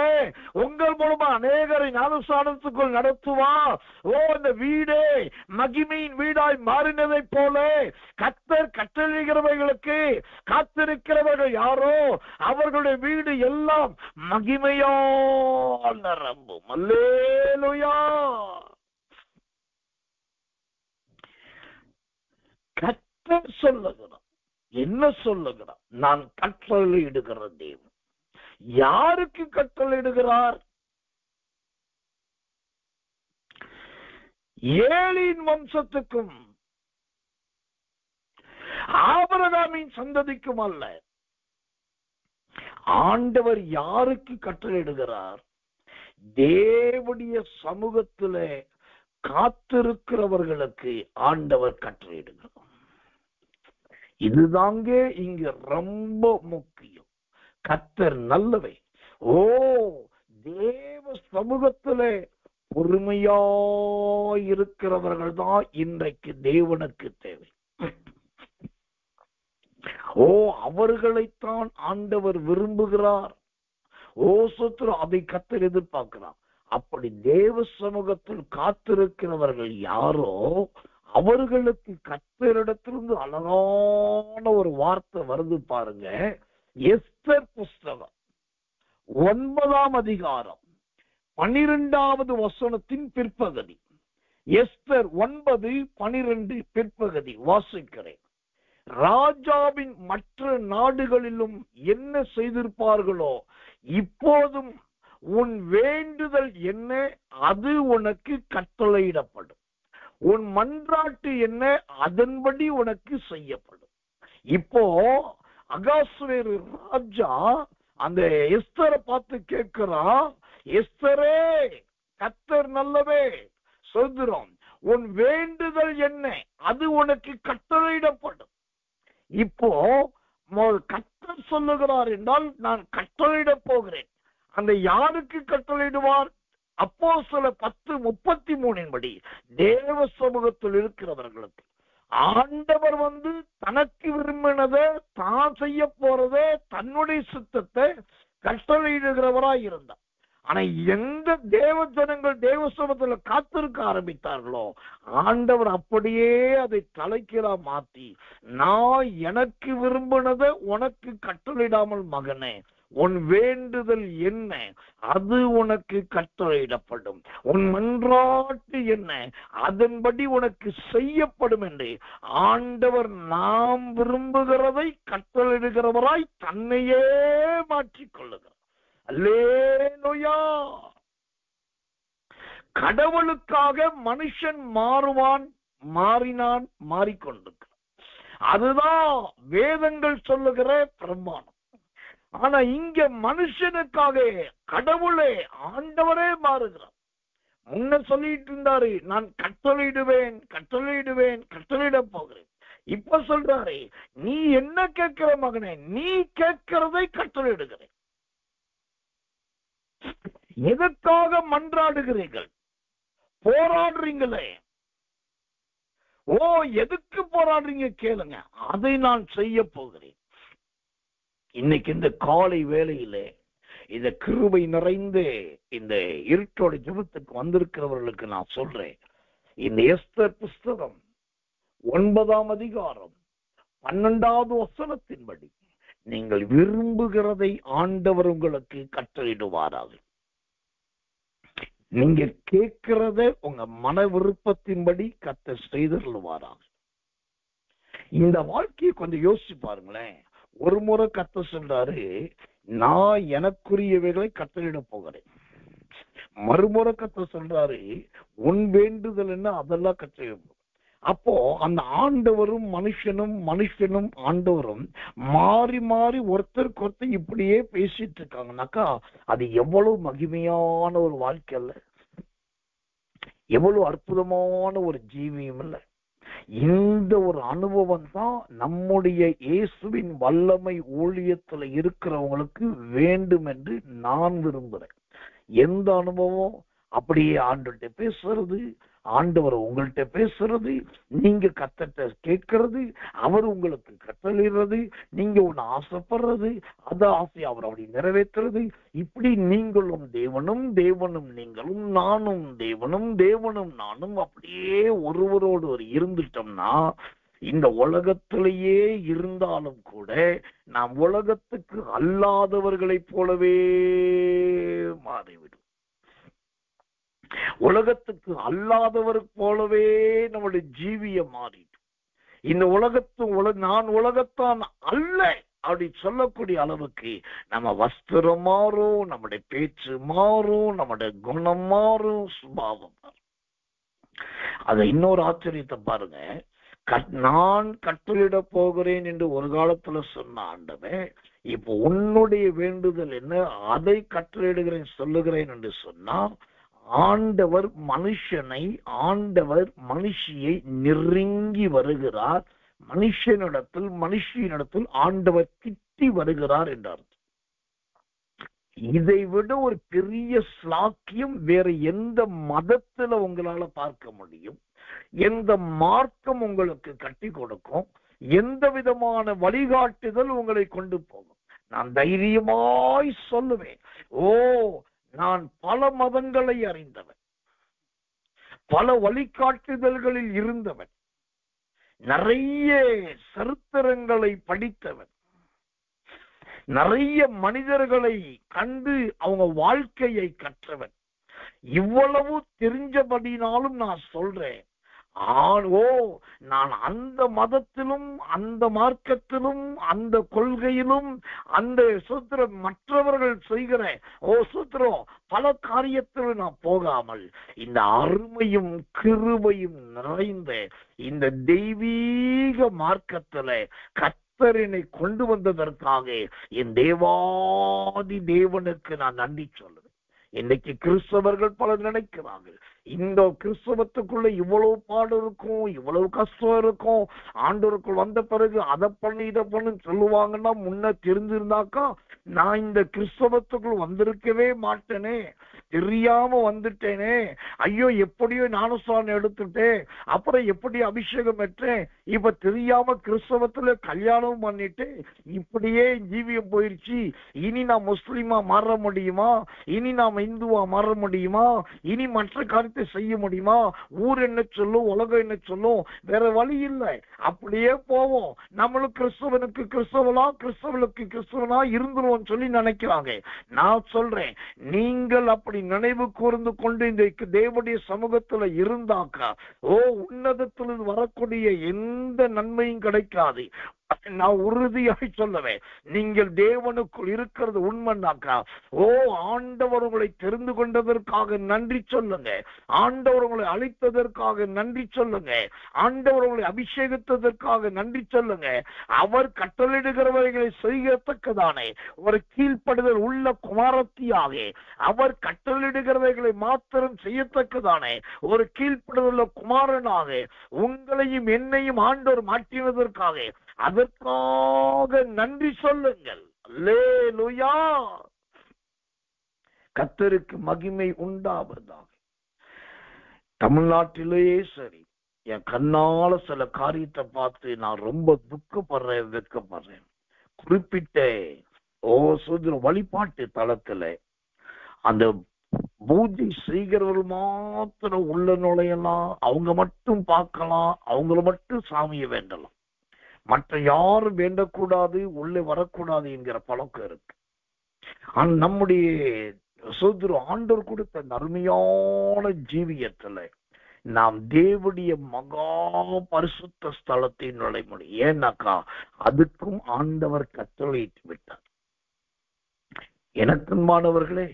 உங்கள் மூலமா அநேகரை ஞானஸ்நானத்துக்குள் நடத்துவார். ஓ, இந்த வீடே மகிமையின் வீடாய் மாறினதை போல கர்த்தர் கட்டளையிடுகிறவர்களுக்கு காத்திருக்கிறவர்கள் யாரோ அவர்களுடைய வீடு எல்லாம் மகிமையால் நிரம்பும். அல்லேலூயா. கர்த்தர் சொல்லுகிறார். என்ன சொல்லுகிறார்? நான் கட்டளையிடுகிற தேவன். யாருக்கு கட்டளையிடுகிறார்? ஏலியின் வம்சத்துக்கும் ஆபிரகாமின் சந்ததிக்கும் அல்ல. ஆண்டவர் யாருக்கு கட்டளையிடுகிறார்? தேவனுடைய சமூகத்திலே காத்திருக்கிறவர்களுக்கு ஆண்டவர் கட்டளையிடுகிறார். இதுதாங்க இங்க ரொம்ப முக்கியம். கர்த்தர் நல்லவை. ஓ, தேவ சமூகத்திலே பொறுமையாயிருக்கிறவர்கள் தான் இன்றைக்கு தேவனுக்கு தேவை. ஓ, அவர்களைத்தான் ஆண்டவர் விரும்புகிறார். ஓ சுத்ரு, அதை கர்த்தர் எதிர்பார்க்கிறார். அப்படி தேவ சமூகத்தில் காத்திருக்கிறவர்கள் யாரோ அவர்களுக்கு கர்த்தரிடத்திலிருந்து அழகான ஒரு வார்த்தை வருது பாருங்க. எஸ்தர் புஸ்தகம் 9ஆம் அதிகாரம் 12வது வசனத்தின் பிற்பகுதி. எஸ்தர் 9:12 பிற்பகுதி வாசிக்கிறேன். ராஜாவின் மற்ற நாடுகளிலும் என்ன செய்திருப்பார்களோ இப்போதும் உன் வேண்டுதல் என்ன, அது உனக்கு கட்டளையிடப்படும். உன் மன்றாட்டு என்ன, அதன்படி உனக்கு செய்யப்படும். இப்போ அகாஸ்வேரு ராஜா அந்த எஸ்தரை பார்த்து கேட்கிறான், எஸ்தரே, கர்த்தர் நல்லவே, சொல்கிறோம், உன் வேண்டுதல் என்ன, அது உனக்கு கட்டளையிடப்படும். இப்போ கர்த்தர் சொல்லுகிறார் என்றால் நான் கட்டளையிட போகிறேன். அந்த யாருக்கு கட்டளையிடுவார்? அப்போஸ்தலர் 10:33 படி தேவ சமூகத்தில் இருக்கிறவர்களுக்கு. ஆண்டவர் தனக்கு விரும்பினதை தான் செய்ய போறதே தன்னுடைய சித்தத்தை கட்டளையிடுகிறவராய் இருந்தார். ஆனா எந்த தேவ ஜனங்கள் தேவ சமூகத்துல காத்திருக்க ஆரம்பித்தார்களோ ஆண்டவர் அப்படியே அதை தலைக்கீழா மாத்தி, நான் எனக்கு விரும்பினதை உனக்கு கட்டளையிடாமல் மகனே, உன் வேண்டுதல் என்ன, அது உனக்கு கட்டளையிடப்படும். உன் மன்றாட்டு என்ன, அதன்படி உனக்கு செய்யப்படும் என்று ஆண்டவர் நாம் விரும்புகிறதை கட்டளையிடுகிறவராய் தன்னையே மாற்றிக்கொள்ளுகிறார். அல்லேலூயா. கடவுளுக்காக மனுஷன் மாறிக்கொண்டிருக்கிறான். அதுதான் வேதங்கள் சொல்லுகிற பிரமாணம். ஆனா இங்க மனுஷனுக்காக கடவுளே ஆண்டவரே மாறுகிறார். முன்ன சொல்லிட்டு இருந்தாரு, நான் கட்டளையிட போகிறேன். இப்ப சொல்றாரு, நீ என்ன கேட்கிற மகனே, நீ கேட்கிறதை கட்டளையிடுகிறேன். எதற்காக மன்றாடுகிறீர்கள்? போராடுறீங்களே. ஓ, எதுக்கு போராடுறீங்க கேளுங்க, அதை நான் செய்ய போகிறேன். இன்னைக்கு இந்த காலை வேளையிலே இந்த கிருபை நிறைந்து இந்த இருட்டோட ஜெபத்துக்கு வந்திருக்கிறவர்களுக்கு நான் சொல்றேன், இந்த எஸ்தர் புஸ்தகம் 9ஆம் அதிகாரம் 12வது வசனத்தின்படி நீங்கள் விரும்புகிறதை ஆண்டவர் உங்களுக்கு கட்டளையிடுவாராக. நீங்க கேட்கிறத உங்க மன விருப்பத்தின்படி கர்த்தர் செய்தருளுவாராக. இந்த வாழ்க்கையை கொஞ்சம் யோசிச்சு பாருங்களேன். ஒரு முறை கர்த்தர் சொல்றாரு, நான் எனக்குரியவைகளை கட்டளையிட போகிறேன். மறுமுறை கர்த்தர் சொல்றாரு, உன் வேண்டுதல் என்ன அதெல்லாம் கட்டளையிடும். அப்போ அந்த ஆண்டவரும் மனுஷனும் மனுஷனும் ஆண்டவரும் மாறி மாறி ஒருத்தருக்கு ஒருத்தர் இப்படியே பேசிட்டு இருக்காங்கனாக்கா அது எவ்வளவு மகிமையான ஒரு வாழ்க்கை அல்ல, எவ்வளவு அற்புதமான ஒரு ஜீவியம் இல்ல. இந்த ஒரு அனுபவம் தான் நம்முடைய இயேசுவின் வல்லமை ஊழியத்துல இருக்கிறவங்களுக்கு வேண்டும் என்று நான் விரும்புறேன். எந்த அனுபவம்? அப்படியே ஆண்டவர்கிட்ட பேசுறது, ஆண்டவர் உங்கள்கிட்ட பேசுறது, நீங்க கர்த்தர்ட்ட கேட்கறது, அவர் உங்களுக்கு கட்டளையிடுறது, நீங்க ஒண்ணு ஆசைப்படுறது, அந்த ஆசையை அவர் அப்படி நிறைவேற்றுறது. இப்படி நீங்களும் தேவனும் தேவனும் நீங்களும், நானும் தேவனும் தேவனும் நானும் அப்படியே ஒருவரோடு ஒரு இருந்துட்டோம்னா இந்த உலகத்திலேயே இருந்தாலும் கூட நாம் உலகத்துக்கு அல்லாதவர்களைப் போலவே மாறிவிடும். உலகத்துக்கு அல்லாதவர் போலவே நம்முடைய ஜீவியம் மாறிடும். இந்த நான் உலகத்தான் அல்ல அப்படி சொல்லக்கூடிய அளவுக்கு நம்ம வஸ்திரம் மாறும், நம்முடைய பேச்சு மாறும், நம்முடைய குணம் மாறும், சுபாவம் மாறும். அத இன்னொரு ஆச்சரியத்தை பாருங்க. நான் கட்டளையிட போகிறேன் என்று ஒரு காலத்துல சொன்ன ஆண்டவன் இப்போ உன்னுடைய வேண்டுதல் என்ன அதை கட்டளையிடுகிறேன் சொல்லுகிறேன் என்று சொன்னா ஆண்டவர் மனுஷியை நெருங்கி வருகிறார். மனுஷனிடத்தில் ஆண்டவர் கிட்டி வருகிறார் என்றார். இதை விட ஒரு பெரிய ஸ்லாக்கியம் வேற எந்த மதத்துல உங்களால பார்க்க முடியும்? எந்த மார்க்கம் உங்களுக்கு கட்டி கொடுக்கும்? எந்த விதமான வழிகாட்டுதல் உங்களை கொண்டு போகும்? நான் தைரியமாய் சொல்லுவேன், நான் பல மதங்களை அறிந்தவன், பல வழிகாட்டுதல்களில் இருந்தவன், நிறைய சரித்திரங்களை படித்தவன், நிறைய மனிதர்களை கண்டு அவங்க வாழ்க்கையை கற்றவன். இவ்வளவு தெரிஞ்சபடினாலும் நான் சொல்றேன், நான் அந்த மதத்திலும் அந்த மார்க்கத்திலும் அந்த கொள்கையிலும் அந்த சூத்திரம் மற்றவர்கள் செய்கிற சூத்திரம் பல காரியத்திலும் நான் போகாமல் இந்த அருமையும் கிருபையும் நிறைந்த இந்த தெய்வீக மார்க்கத்துல கர்த்தரினை கொண்டு வந்ததற்காக என் தேவாதி தேவனுக்கு நான் நன்றி சொல்லுவேன். இன்னைக்கு கிறிஸ்தவர்கள் பலர் நினைக்கிறார்கள், இந்த கிறிஸ்தவத்துக்குள்ள இவ்வளவு பாடு இருக்கும், இவ்வளவு கஷ்டம் இருக்கும், ஆண்டவருக்குள் வந்த பிறகு அதை பண்ணு இதை பண்ணு சொல்லுவாங்கன்னா முன்ன தெரிஞ்சிருந்தாக்கா நான் இந்த கிறிஸ்தவத்துக்குள் வந்திருக்கவே மாட்டேனே, தெரியாம வந்துட்டேனே, ஐயோ எப்படியோ ஞானஸ்நானம் எடுத்துட்டேன், அப்புறம் எப்படி அபிஷேகம் பெற்றேன், இப்ப தெரியாம கிறிஸ்தவத்துல கல்யாணம் பண்ணிட்டு இப்படியே ஜீவியம் போயிருச்சு, இனி நான் முஸ்லிமா மாற முடியுமா, இனி நாம் இந்துவா மாற முடியுமா, இனி மற்ற காரியத்தை செய்ய முடியுமா, ஊர் என்ன சொல்லும், உலகம் என்ன சொல்லும், வேற வழி இல்லை, அப்படியே போவோம், நம்மளும் கிறிஸ்தவனுக்கு கிறிஸ்தவனா கிறிஸ்தவனுக்கு கிறிஸ்தவனா இருந்துருவோம் சொல்லி நினைக்கிறாங்க. நான் சொல்றேன், நீங்கள் அப்படி நினைவு கூர்ந்து கொண்டு இந்த தேவனுடைய சமூகத்துல இருந்தாக்கா உன்னதத்திலிருந்து வரக்கூடிய எந்த நன்மையும் கிடைக்காது. நான் உறுதியாக சொல்லுவேன், நீங்கள் தேவனுக்குள் இருக்கிறது உண்மைனாக்கா ஆண்டவர் உங்களை தெரிந்து கொண்டதற்காக நன்றி சொல்லுங்க, ஆண்டவர் உங்களை அழைத்ததற்காக நன்றி சொல்லுங்க, ஆண்டவர் உங்களை அபிஷேகித்ததற்காக நன்றி சொல்லுங்க. அவர் கட்டளையிடுகிறவர்களை செய்யத்தக்கதானே ஒரு கீழ்ப்படுதல் உள்ள குமாரத்தியாக, அவர் கட்டளையிடுகிறவர்களை மாத்திரம் செய்யத்தக்கதானே ஒரு கீழ்ப்படுதல் குமாரனாக உங்களையும் என்னையும் ஆண்டவர் மாற்றினதற்காக அதற்காக நன்றி சொல்லுங்கள். அல்லேலூயா. கர்த்தருக்கு மகிமை உண்டாவதாக. தமிழ்நாட்டிலேயே சரி, என் கண்ணால சில காரியத்தை பார்த்து நான் ரொம்ப துக்கப்படுறேன், வெட்கப்படுறேன். குறிப்பிட்ட வழிபாட்டு தளத்துல அந்த பூஜை செய்கிறவர்கள் மாத்திரம் உள்ள நுழையலாம், அவங்க மட்டும் பார்க்கலாம், அவங்கள மட்டும் சாமியை வேண்டலாம், மற்ற யாரும் வேண்டக்கூடாது, உள்ளே வரக்கூடாது என்கிற பழக்கம் இருக்கு. நம்முடைய சோதரம் ஆண்டவர் கொடுத்த அருமையான ஜீவியத்துல நாம் தேவனுடைய மகா பரிசுத்த ஸ்தலத்தை நுழைய முடியும். ஏன்னாக்கா அதுக்கும் ஆண்டவர் கட்டளையிட்டு விட்டார். எனக்குமானவர்களே,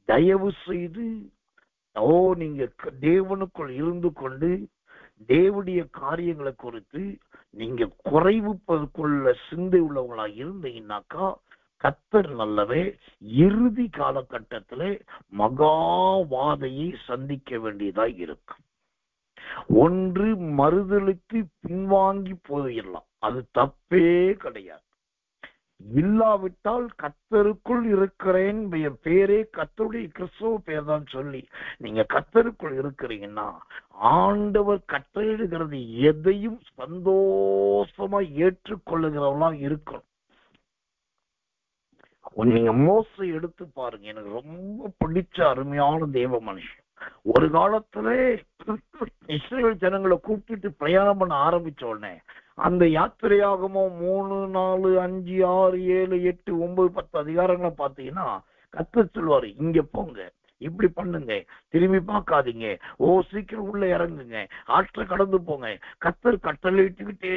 தயவு செய்து நீங்க தேவனுக்குள் இருந்து கொண்டு தேவனுடைய காரியங்களை குறித்து நீங்க குறைவுக்குள்ள சிந்தை உள்ளவங்களா இருந்தீங்கன்னாக்கா கர்த்தர் நல்லவே இறுதி காலகட்டத்தில மகாவாதையை சந்திக்க வேண்டியதா இருக்கும். ஒன்று மறுதலுக்கு பின்வாங்கி போயிடலாம், அது தப்பே கிடையாது. இல்லாவிட்டால் கர்த்தருக்குள் இருக்கிறேன் பேரே கர்த்தருடைய கிறிஸ்துவ பேர் தான் சொல்லி நீங்க கர்த்தருக்குள் இருக்கிறீங்கன்னா ஆண்டவர் கட்டளையிடுகிறது எதையும் சந்தோஷமா ஏற்றுக்கொள்ளுகிறவங்களா இருக்கணும். நீங்க மோசை எடுத்து பாருங்க, எனக்கு ரொம்ப பிடிச்ச அருமையான தேவ மனுஷன். ஒரு காலத்துல இஸ்ரேல் ஜனங்களை கூப்பிட்டு பிரயாணம் பண்ண ஆரம்பிச்ச உடனே அந்த யாத்திரையாகமோ 3, 4, 5, 6, 7, 8, 9, 10 அதிகாரங்களை பார்த்தீங்கன்னா கர்த்தர் சொல்லுவாரு, இங்க போங்க, இப்படி பண்ணுங்க, திரும்பி பார்க்காதீங்க, சீக்கிரம் உள்ள இறங்குங்க, ஆற்ற கடந்து போங்க. கர்த்தர் கட்டளையிட்டுக்கிட்டே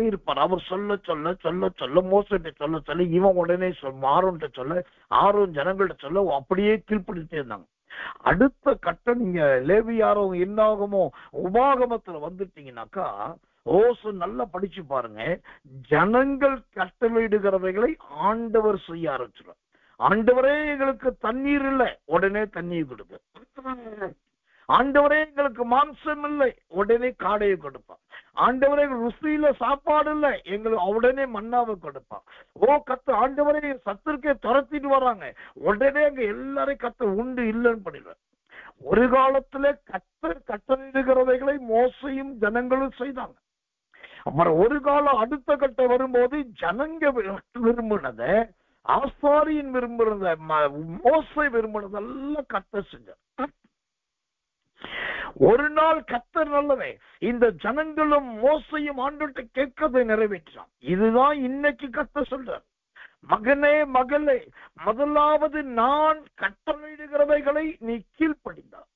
இருப்பார். அவர் சொல்ல சொல்ல சொல்ல சொல்ல மோசத்தை சொல்ல சொல்ல இவன் உடனே ஆரோன்ட்ட சொல்ல ஆரோன் ஜனங்கள்ட்ட சொல்ல அப்படியே கீழ்படுத்திட்டே இருந்தாங்க. அடுத்த கட்டம் நீங்க லேவியாரோ என்னாகுமோ உபாகமத்துல வந்துட்டீங்கன்னாக்கா நல்லா படிச்சு பாருங்க. ஜனங்கள் கட்டளையிடுகிறவைகளை ஆண்டவர் செய்ய ஆரம்பிச்சிடும். ஆண்டவரே எங்களுக்கு தண்ணீர் இல்லை, உடனே தண்ணீர் கொடுப்பார். ஆண்டவரே எங்களுக்கு மாம்சம் இல்லை, உடனே காடையை கொடுப்பான். ஆண்டவரே ருசியில சாப்பாடு இல்லை, எங்களுக்கு உடனே மன்னாவை கொடுப்பான். கத்த ஆண்டவரே சத்துருக்கே துரத்திட்டு வராங்க, உடனே அங்க எல்லாரையும் கத்த உண்டு இல்லைன்னு பண்ணிடுவார். ஒரு காலத்துல கத்தர் கட்டளையிடுகிறவைகளை மோசையும் ஜனங்களும் செய்தாங்க. அப்புறம் ஒரு காலம் அடுத்த கட்டம் வரும்போது ஜனங்க விரும்பினத ஆசாரியன் விரும்புறத மோசை விரும்பினதெல்லாம் கர்த்தர் செஞ்சார். ஒரு நாள் கர்த்தர் நல்லவே இந்த ஜனங்களும் மோசையும் ஆண்டவர்கிட்ட கேட்கதை நிறைவேற்றான். இதுதான் இன்னைக்கு கர்த்தர் சொல்றார், மகனே மகளே, முதலாவது நான் கட்டளையிடுகிறவைகளை நீ கீழ்ப்படிந்தார்.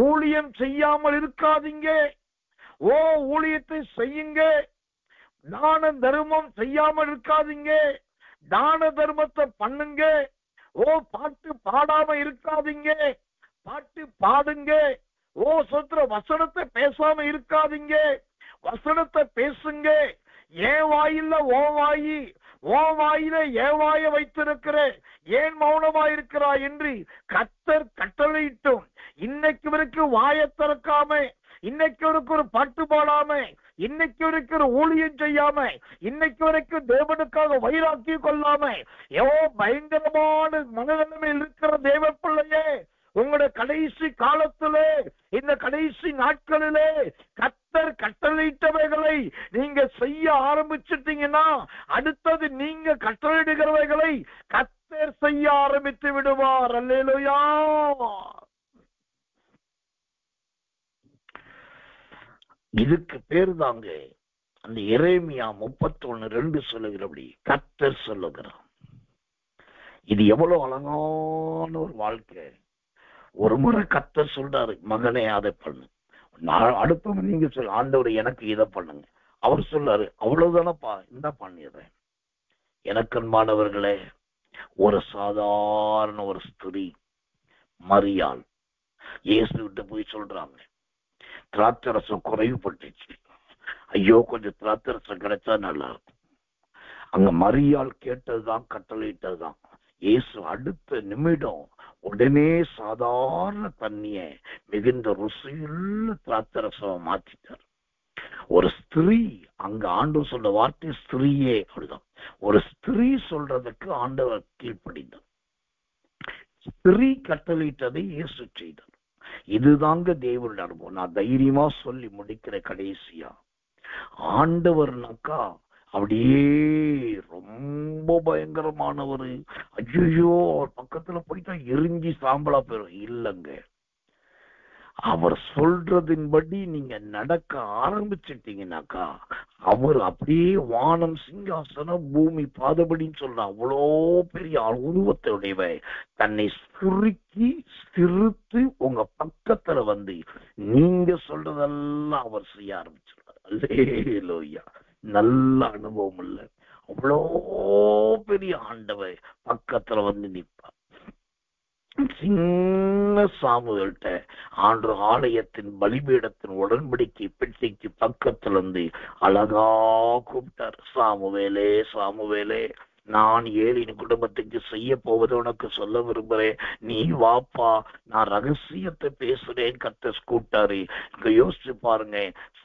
ஊழியம் செய்யாமல் இருக்காதீங்க, ஊழியத்தை செய்யுங்க. தான தர்மம் செய்யாமல் இருக்காதீங்க, தான தர்மத்தை பண்ணுங்க. பாட்டு பாடாம இருக்காதீங்க, பாட்டு பாடுங்க. சொத்துற வசனத்தை பேசாம இருக்காதீங்க, வசனத்தை பேசுங்க. ஏன் வாயில்ல வாயி, வாயில ஏவாய வைத்திருக்கிற, ஏன் மௌனமா இருக்கிறாய் என்று கர்த்தர் கட்டளையிட்டும் இன்னைக்கு வரைக்கும் வாயை திறக்காம, இன்னைக்கு வரைக்கும் ஒரு பாட்டு பாடாம, இன்னைக்கு வரைக்கும் ஒரு ஊழியம் செய்யாம, இன்னைக்கு வரைக்கும் தேவனுக்காக வைராக்கியம் கொள்ளாம பயங்கரமான மனநிலைமையில் இருக்கிற தேவ பிள்ளையே, உங்களுடைய கடைசி காலத்திலே, இந்த கடைசி நாட்களிலே கர்த்தர் கட்டளையிட்டவைகளை நீங்க செய்ய ஆரம்பிச்சிட்டீங்கன்னா அடுத்தது நீங்க கட்டளையிடுகிறவைகளை கர்த்தர் செய்ய ஆரம்பித்து விடுவார். அல்லேலூயா. இதுக்கு பேரு தாங்க அந்த எரேமியா 31:2 சொல்லுகிறபடி கர்த்தர் சொல்லுகிறார். இது எவ்வளவு அழகான ஒரு வாழ்க்கை. ஒரு முறை கர்த்தர் சொல்றாரு, மகனே அதை பண்ணு. அடுத்த நீங்க சொல்ல, ஆண்டவர் எனக்கு இதை பண்ணுங்க. அவர் சொல்றாரு, அவ்வளவுதானப்பா, இந்த பண்ணிடுறேன். எனக்கன்பானவர்களே, ஒரு சாதாரண ஒரு ஸ்திரீ மரியாள் இயேசு விட்டு போய் சொல்றாங்க, திராட்சரசம் குறைவுபட்டுச்சு, ஐயோ கொஞ்சம் திராட்சரசம் கிடைச்சா நல்லா இருக்கும். அங்க மரியாள் கேட்டதுதான், கட்டளையிட்டதுதான். இயேசு அடுத்த நிமிடம் உடனே சாதாரண தண்ணிய மிகுந்த ருசியுள்ள திராட்சரசம் மாற்றிட்டார். ஒரு ஸ்திரீ, அங்க ஆண்டவர் சொல்ற வார்த்தை ஸ்திரீயே, அப்படிதான். ஒரு ஸ்திரீ சொல்றதுக்கு ஆண்டவர் கீழ்ப்படிந்தார். ஸ்திரீ கட்டளையிட்டதை இயேசு செய்தார். இதுதாங்க தேவனுடைய அனுபவம். நான் தைரியமா சொல்லி முடிக்கிற கடைசியா, ஆண்டவர்னாக்கா அப்படியே ரொம்ப பயங்கரமானவர். ஐயோ அவர் பக்கத்துல போயிட்டா எரிஞ்சி சாம்பலா போயிடும். இல்லைங்க, அவர் சொல்றதின்படி நீங்க நடக்க ஆரம்பிச்சிட்டீங்கன்னாக்கா அவர் அப்படியே வானம் சிங்காசனம் பூமி பாதபடின்னு சொல்ற அவ்வளோ பெரிய உருவத்தையுடையவ தன்னை சுருக்கி சிறுத்து உங்க பக்கத்துல வந்து நீங்க சொல்றதெல்லாம் அவர் செய்ய ஆரம்பிச்சிருவார். அல்லேலூயா. நல்ல அனுபவம் இல்ல, அவ்வளோ பெரிய ஆண்டவர் பக்கத்துல வந்து நிற்பார். சின்ன சாமுவேல்கிட்ட ஆண்டு ஆலயத்தின் பலிபீடத்தின் உடன்படிக்கை பெட்டிக்கு பக்கத்துல இருந்து அழகா கூப்பிட்டார். சாமுவேலே சாமுவேலே, நான் ஏலின் குடும்பத்துக்கு செய்ய போவது உனக்கு சொல்ல விரும்புறேன், நீ வாப்பா, நான் ரகசியத்தை பேசுறேன். கர்த்தர் கூப்பிட்டாரு. இங்க யோசிச்சு பாருங்க,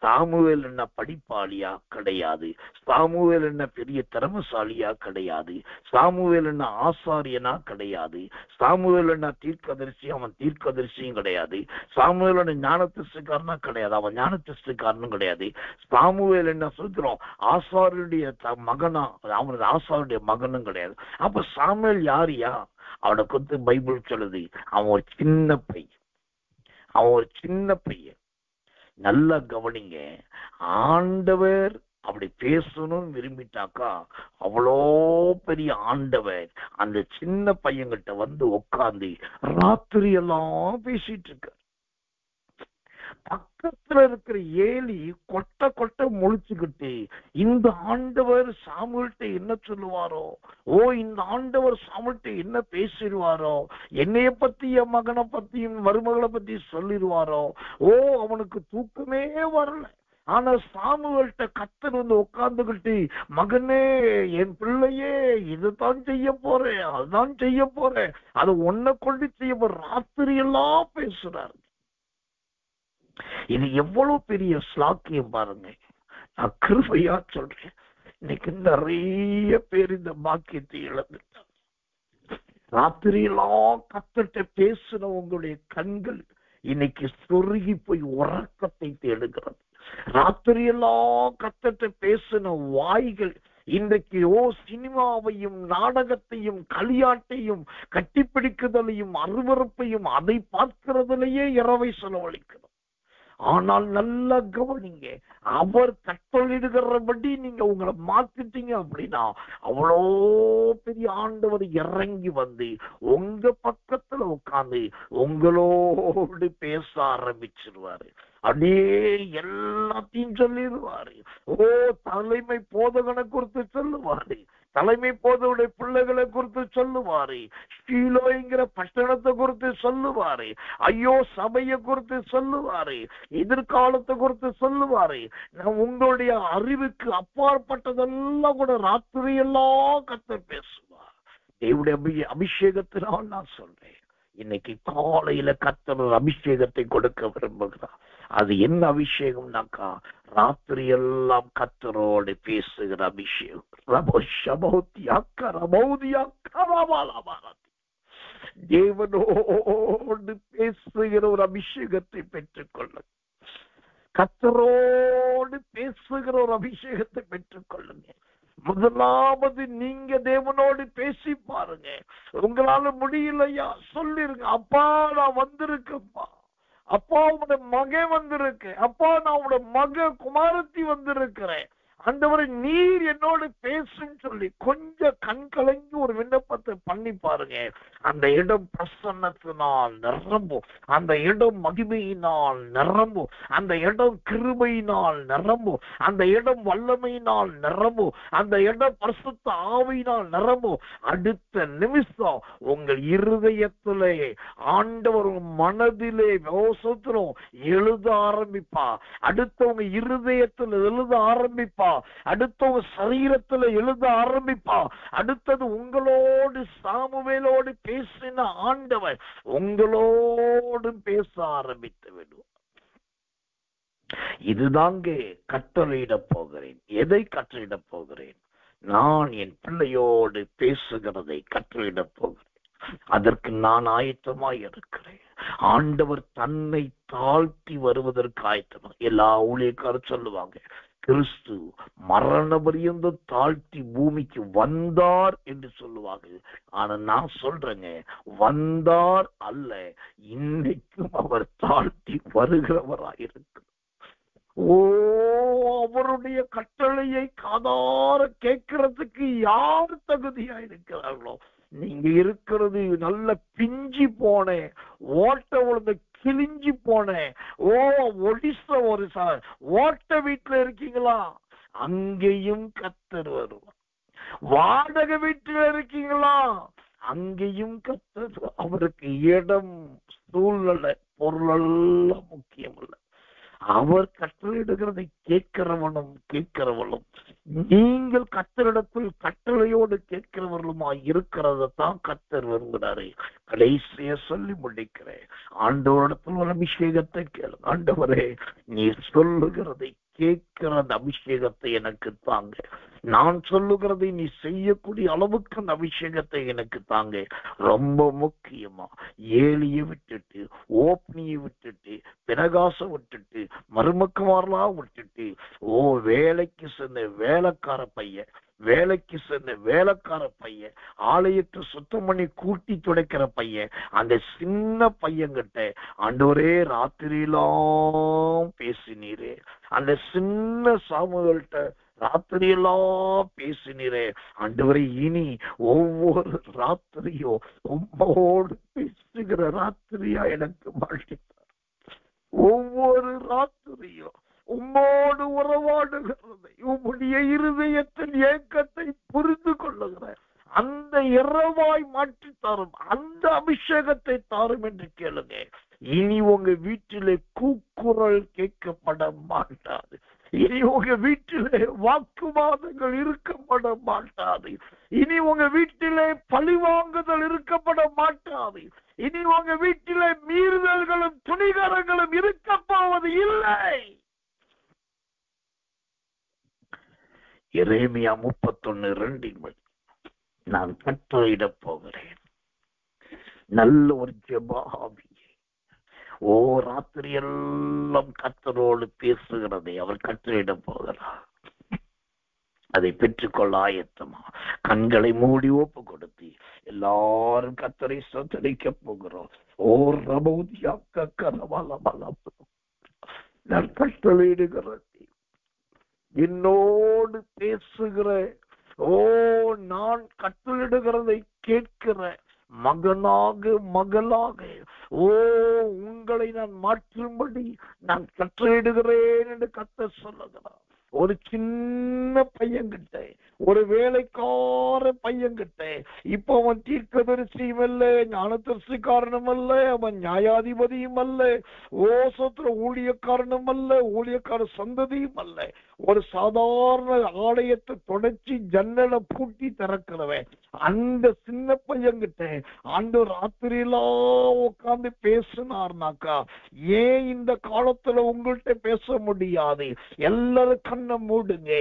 சாமுவேல் என்ன படிப்பாளியா கிடையாது, சாமுவேல் என்ன பெரிய திறமசாலியா கிடையாது, சாமுவேல் என்ன ஆசாரியனா கிடையாது, சாமுவேல் என்ன தீர்க்கதரிசி அவன் தீர்க்கதரிசியும் கிடையாது, சாமுவேல் என்ன ஞானத்திஸ்காரனா கிடையாது அவன் ஞானத்திஸ்காரனும் கிடையாது, சாமுவேல் என்ன சொல்கிறோம் ஆசாரியனுடைய மகனா அவனது ஆசாருடைய மகனும் கிடையாது. அப்ப சாமுவேல் யாரியா? அவனை குறித்து பைபிள் சொல்லுது, அவன் ஒரு சின்ன பையன், அவன் ஒரு சின்ன பையன். நல்லா கவனிங்க, ஆண்டவர் அப்படி பேசணும்னு விரும்பிட்டாக்கா அவ்வளோ பெரிய ஆண்டவர் அந்த சின்ன பையன்கிட்ட வந்து உட்கார்ந்து ராத்திரி எல்லாம் பேசிட்டு இருக்க. பக்கத்துல இருக்கிற ஏலி கொட்ட கொட்ட முழிச்சுக்கிட்டு இந்த ஆண்டவர் சாமுவேல்கிட்ட என்ன சொல்லுவாரோ, ஓ இந்த ஆண்டவர் சாமுவேல்கிட்ட என்ன பேசிடுவாரோ, என்னைய பத்தி என் மகனை பத்தியும் மருமகளை பத்தி சொல்லிடுவாரோ, ஓ அவனுக்கு தூக்கமே வரல. ஆனா சாமுவேல்கிட்ட கர்த்தர் வந்து உட்கார்ந்துகிட்டு, மகனே என் பிள்ளையே இதுதான் செய்ய போறேன் அதுதான் செய்ய போறேன் அதை ஒன்ன கொண்டு செய்ய போற, ராத்திரி எல்லாம் பேசுறாரு. இது எவ்வளவு பெரிய ஸ்லாக்கியம் பாருங்க. நான் கிருபையா சொல்றேன், இன்னைக்கு நிறைய பேர் இந்த பாக்கியத்தை இழந்துட்டாங்க. ராத்திரியெல்லாம் கர்த்தர்ட்ட பேசுன உங்களுடைய கண்கள் இன்னைக்கு சொருகி போய் உறக்கத்தை தேடுகிறது. ராத்திரியெல்லாம் கர்த்தர்ட்ட பேசின வாய்கள் இன்றைக்கு சினிமாவையும் நாடகத்தையும் களியாட்டையும் கட்டிப்பிடிக்குதலையும் அருவறுப்பையும் அதை பார்க்கிறதுலயே இரவை செலவழிக்கணும். ஆனால் நல்லா கவனிங்க, அவர் கட்டளையிடுகிறபடி நீங்க உங்களை மாத்திட்டீங்க அப்படின்னா அவ்வளோ பெரிய ஆண்டவர் இறங்கி வந்து உங்க பக்கத்துல உட்கார்ந்து உங்களோடு பேச ஆரம்பிச்சிருவாரு. அப்படியே எல்லாத்தையும் சொல்லிடுவாரு. தலைமை போதகனை குறித்து சொல்லுவாரு, தலைமை போதவுடைய பிள்ளைகளை குறித்து சொல்லுவாரு, ஷீலோங்கிற பட்டணத்தை குறித்து சொல்லுவாரு, ஐயோ சபையை குறித்து சொல்லுவாரு, எதிர்காலத்தை குறித்து சொல்லுவாரு. உங்களுடைய அறிவுக்கு அப்பாற்பட்டதெல்லாம் கூட ராத்திரி எல்லாம் கர்த்தர் பேசுவார். தேவனுடைய அபிஷேகத்தினால் நான் சொல்றேன், இன்னைக்கு காலையில கர்த்தர் அபிஷேகத்தை கொடுக்க விரும்புகிறார். அது என்ன அபிஷேகம்னாக்கா, ராத்திரி எல்லாம் கர்த்தரோடு பேசுகிற அபிஷேகம். தேவனோடு பேசுகிற ஒரு அபிஷேகத்தை பெற்றுக்கொள்ள, கர்த்தரோடு பேசுகிற ஒரு அபிஷேகத்தை பெற்றுக் கொள்ளுங்க. முதலாவது நீங்க தேவனோடு பேசி பாருங்க. உங்களால முடியலையா சொல்லிருங்க, அப்பா நான் வந்திருக்கப்பா, அப்பா உங்களோட மகன் வந்திருக்கு, அப்பா நான் உங்களோட மக குமாரத்தி வந்திருக்கிறேன், ஆண்டவரே நீர் என்னோடு பேசுன்னு சொல்லி கொஞ்சம் கண் கலங்கி ஒரு விண்ணப்பத்தை பண்ணி பாருங்க. அந்த இடம் பிரசன்னத்தினால் நிரம்பும், அந்த இடம் மகிமையினால் நிரம்பும், அந்த இடம் கிருபையினால் நிரம்பும், அந்த இடம் வல்லமையினால் நிரம்பும், அந்த இடம் பரிசுத்த ஆவியினால் நிரம்பும். அடுத்த நிமிஷம் உங்கள் இருதயத்திலே ஆண்டவர் மனதிலே யோசத்திலும் எழுத ஆரம்பிப்பா, அடுத்தவங்க இருதயத்தில் எழுத ஆரம்பிப்பா, அடுத்தவங்க சரீரத்துல எழுத ஆரம்பிப்பா. அடுத்தது உங்களோடு சாமுவேலோடு பேசின ஆண்டவர் உங்களோடு பேச ஆரம்பித்து விடுவார். இதுதாங்க கட்டளையிட போகிறேன். எதை கட்டளையிட போகிறேன்? நான் என் பிள்ளையோடு பேசுகிறதை கட்டளையிட போகிறேன். அதற்கு நான் ஆயத்தமாய் இருக்கிறேன். ஆண்டவர் தன்னை தாழ்த்தி வருவதற்கு ஆயத்தமா. எல்லா ஊழியக்காரர் சொல்லுவாங்க, கிறிஸ்து மரண பரியந்த தாழ்த்தி பூமிக்கு வந்தார் என்று சொல்லுவார்கள். ஆனா நான் சொல்றேங்க, வந்தார் அல்ல, இன்னைக்கும் அவர் தாழ்த்தி வருகிறவராயிருக்கு. ஓ, அவருடைய கட்டளையை காதார கேட்கறதுக்கு யார் தகுதியா இருக்கிறார்களோ? நீங்க இருக்கிறது நல்ல பிஞ்சி போன ஓட்ட உழுந்த கிழிஞ்சி போன ஒடிசா ஒரு ஓட்ட வீட்டுல இருக்கீங்களா? அங்கேயும் கர்த்தர் வருவார். வாடகை வீட்டுல இருக்கீங்களா? அங்கேயும் கர்த்தர். அவருக்கு இடம், சூழ்நிலை, பொருளெல்லாம் முக்கியம் இல்லை. அவர் கட்டளையிடுகிறதை கேட்கிறவளும் நீங்கள் கர்த்தரிடத்தில் கட்டளையோடு கேட்கிறவர்களுமாய் இருக்கிறதான் கர்த்தர் விரும்புகிறாரு. கடைசிய சொல்லி முடிக்கிறேன். ஆண்டவரிடத்தில் ஒரு அபிஷேகத்தை கேளு. ஆண்டவரே, நீ சொல்லுகிறதை கேட்கிற அந்த அபிஷேகத்தை எனக்கு தாங்க. நான் சொல்லுகிறதை நீ செய்யக்கூடிய அளவுக்கு அந்த அபிஷேகத்தை எனக்கு தாங்க. ரொம்ப முக்கியமா ஏலியை விட்டுட்டு, ஓப்னியை விட்டுட்டு, பினகாச விட்டுட்டு, மருமக்குமாரெல்லாம் விட்டுட்டு, வேலைக்கு சென்ற வேலைக்கார பையன், ஆலயத்தை சுத்தம் பண்ணி கூட்டி துடைக்கிற பையன், அந்த சின்ன பையன்கிட்ட ஆண்டவரே ராத்திரியெல்லாம் பேசினீரே. அந்த சின்ன சாமுவேல்கிட்ட ராத்திரியெல்லாம் பேசினீரே. ஆண்டவரே, இனி ஒவ்வொரு ராத்திரியோ உம்மோடு பேசுகிற ராத்திரியா எனக்கு மாட்டித்தார். ஒவ்வொரு ராத்திரியோ உம்மோடு உறவாடுகிறதை, உம்முடைய இருதயத்தின் ஏக்கத்தை புரிந்து கொள்ளுகிற அந்த இரவாய் மாற்றி தாரும், அந்த அபிஷேகத்தை தாரும் என்று கேளுங்க. இனி உங்க வீட்டிலே கூக்குரல் கேட்கப்பட மாட்டாது. இனி உங்க வீட்டிலே வாக்குவாதங்கள் இருக்கப்பட மாட்டாது. இனி உங்க வீட்டிலே பழிவாங்குதல் இருக்கப்பட மாட்டாது. இனி உங்க வீட்டிலே மீறுதல்களும் துணிகரங்களும் இருக்க போவது இல்லை. எரேமியா 31:2 நான் கட்டளையிட போகிறேன். நல்ல ஒரு ஜெபாவியை, ராத்திரி எல்லாம் கர்த்தரோடு பேசுகிறதை அவர் கட்டளையிட போகிறார். அதை பெற்றுக்கொள்ள ஆயத்தமா? கண்களை மூடி ஒப்பு கொடுத்து எல்லாரும் கர்த்தரை ஸ்தோத்திரிக்க போகிறோம். நான் கட்டளையிடுகிறேன், என்னோடு பேசுகிற, நான் கட்டளையிடுகிறதை கேட்கிற மகனாக மகளாக உங்களை நான் மாற்றும்படி நான் கட்டளையிடுகிறேன் என்று கர்த்தர் சொல்லுகிறார். ஒரு சின்ன பையன்கிட்ட, ஒரு வேலைக்கார பையன்கிட்ட, இப்ப அவன் தீர்க்கதரிசியும் அல்ல, ஞானதரிசிக்காரனும் அல்ல, அவன் நியாயாதிபதியும் அல்ல, சோத்திர ஊழியக்காரனும் அல்ல, ஊழியக்கார சந்ததியும் அல்ல, ஒரு சாதாரண ஆலயத்தை தொடச்சி ஜன்னலை பூட்டி திறக்கிறவன் அந்த சின்ன பையன்கிட்ட ஆண்டவர் ராத்திரியெல்லாம் உட்கார்ந்து பேசினார்னாக்கா, ஏன் இந்த காலத்துல உங்கள்கிட்ட பேச முடியாது? எல்லாரும் கண்ணை மூடுங்க,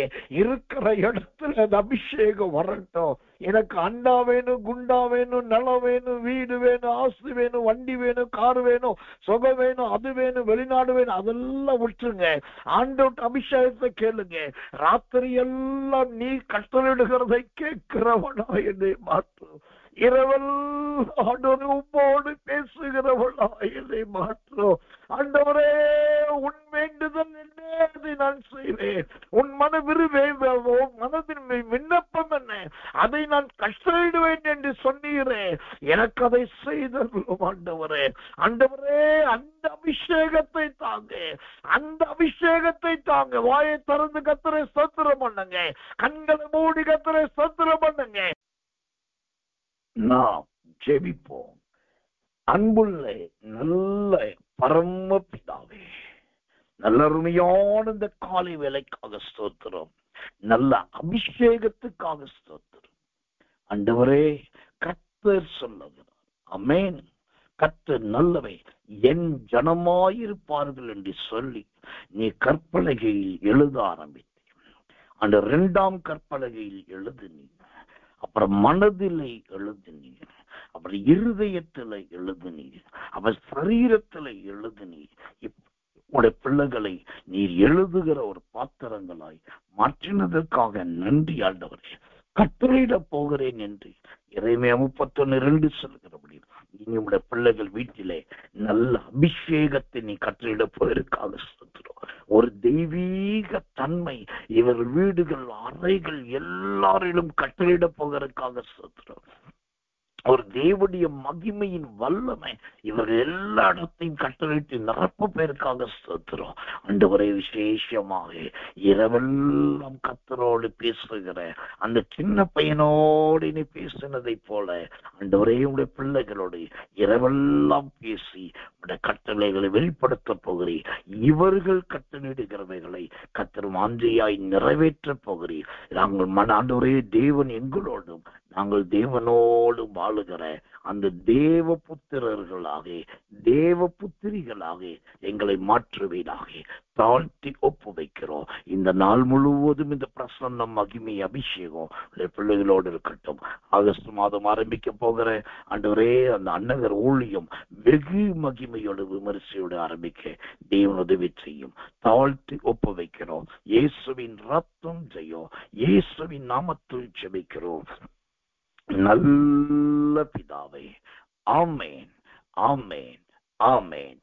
இருக்கிற இடத்துல அபிஷேகம் வரட்டும். எனக்கு அண்டா வேணும், குண்டா வேணும், நிலம் வேணும், வீடு வேணும், ஆசு வேணும், வண்டி வேணும், கார் வேணும், சுகம் வேணும், அது வேணும், வெளிநாடு வேணும், அதெல்லாம் விட்டுருங்க. ஆண்டவர்ட்ட அபிஷேகத்தை கேளுங்க. ராத்திரி எல்லாம் நீ கட்டளையிடுகிறதை கேட்கிறவனா என்னை மாற்றும். இரவெல்லாம் ஆண்டவரே உம்மோடு பேசுகிறவளா என்னை மாற்றும். ஆண்டவரே, உன் வேண்டுதல் என்ன, அதை நான் செய்வேன். உன் மனதின் விண்ணப்பம் என்ன, அதை நான் கட்டளையிடுவேன் என்று சொன்னீரே. எனக்கு அதை செய்தருளும் ஆண்டவரே. ஆண்டவரே, அந்த அபிஷேகத்தை தாங்க, அந்த அபிஷேகத்தை தாங்க. வாயை திறந்து கர்த்தரை ஸ்தோத்திரம் பண்ணுங்க, கண்களை மூடி கர்த்தரை ஸ்தோத்திரம் பண்ணுங்க. நாம் ஜெபிப்போம். அன்புள்ள நல்ல பரம பிதாவே, நல்ல அருமையான இந்த காலை வேலைக்காக ஸ்தோத்திரம், நல்ல அபிஷேகத்துக்காக ஸ்தோத்திரம். ஆண்டவரே, கர்த்தர் சொல்லுகிறார், ஆமென், கர்த்தர் நல்லவை, என் ஜனமாயிருப்பார்கள் என்று சொல்லி நீ கற்பலகையில் எழுத ஆரம்பித்தேன். அந்த 2ஆம் கற்பலகையில் எழுதுனீ, அப்புறம் மனதிலே எழுதுனீர், அப்புறம் இருதயத்துல எழுதுனீர், அப்புறம் சரீரத்துல எழுதுனீர். உடைய பிள்ளைகளை நீர் எழுதுகிற ஒரு பாத்திரங்களாய் மாற்றினதற்காக நன்றி ஆண்டவரே. கட்டளையிட போகிறேன் என்று எரேமியா 31:2 சொல்கிறபடி இனி உடைய பிள்ளைகள் வீட்டிலே நல்ல அபிஷேகத்தை நீ கட்டளையிட போவதற்காக ஸ்தோத்திரம். ஒரு தெய்வீக தன்மை இவர் வீடுகள் அறைகள் எல்லாரிலும் கட்டளையிட போகிறதுக்காக ஸ்தோத்திரம். ஒரு தேவனுடைய மகிமையின் வல்லமை இவர்கள் எல்லா இடத்தையும் கட்டளையிட்டு நிரப்ப பேருக்காக ஸ்தோத்திரம். ஆண்டவரே, விசேஷமாக இரவெல்லாம் கர்த்தரோடு பேசுகிற அந்த சின்ன பையனோடு நீ பேசினதை போல ஆண்டவரே உடைய பிள்ளைகளோடு இரவெல்லாம் பேசி உடைய கட்டளைகளை வெளிப்படுத்த போகிறீர். இவர்கள் கட்டளையிடுகிறவைகளை கர்த்தர் வாஞ்சையாய் நிறைவேற்ற போகிறீர். நாங்கள் ஆண்டவரே, தேவன் எங்களோடும் நாங்கள் தேவனோடு வாழுகிற அந்த தேவ புத்திரர்களாக தேவ புத்திரிகளாக எங்களை மாற்றுவீராக தாழ்த்தி ஒப்பு வைக்கிறோம். இந்த நாள் முழுவதும் இந்த பிரசன்னம் மகிமை அபிஷேகம் பிள்ளைகளோடு இருக்கட்டும். ஆகஸ்ட் மாதம் ஆரம்பிக்க போகிற ஆண்டவரே அந்த அன்னகர் ஊழியம் வெகு மகிமையோடு விமரிசையோடு ஆரம்பிக்க தேவன் உதவி செய்யும். தாழ்த்தி ஒப்பு வைக்கிறோம். இயேசுவின் ரத்தம் செய்யும். இயேசுவின் நாமத்தில் ஜெபிக்கிறோம் நல்ல பிதாவே. ஆமென், ஆமென், ஆமென்.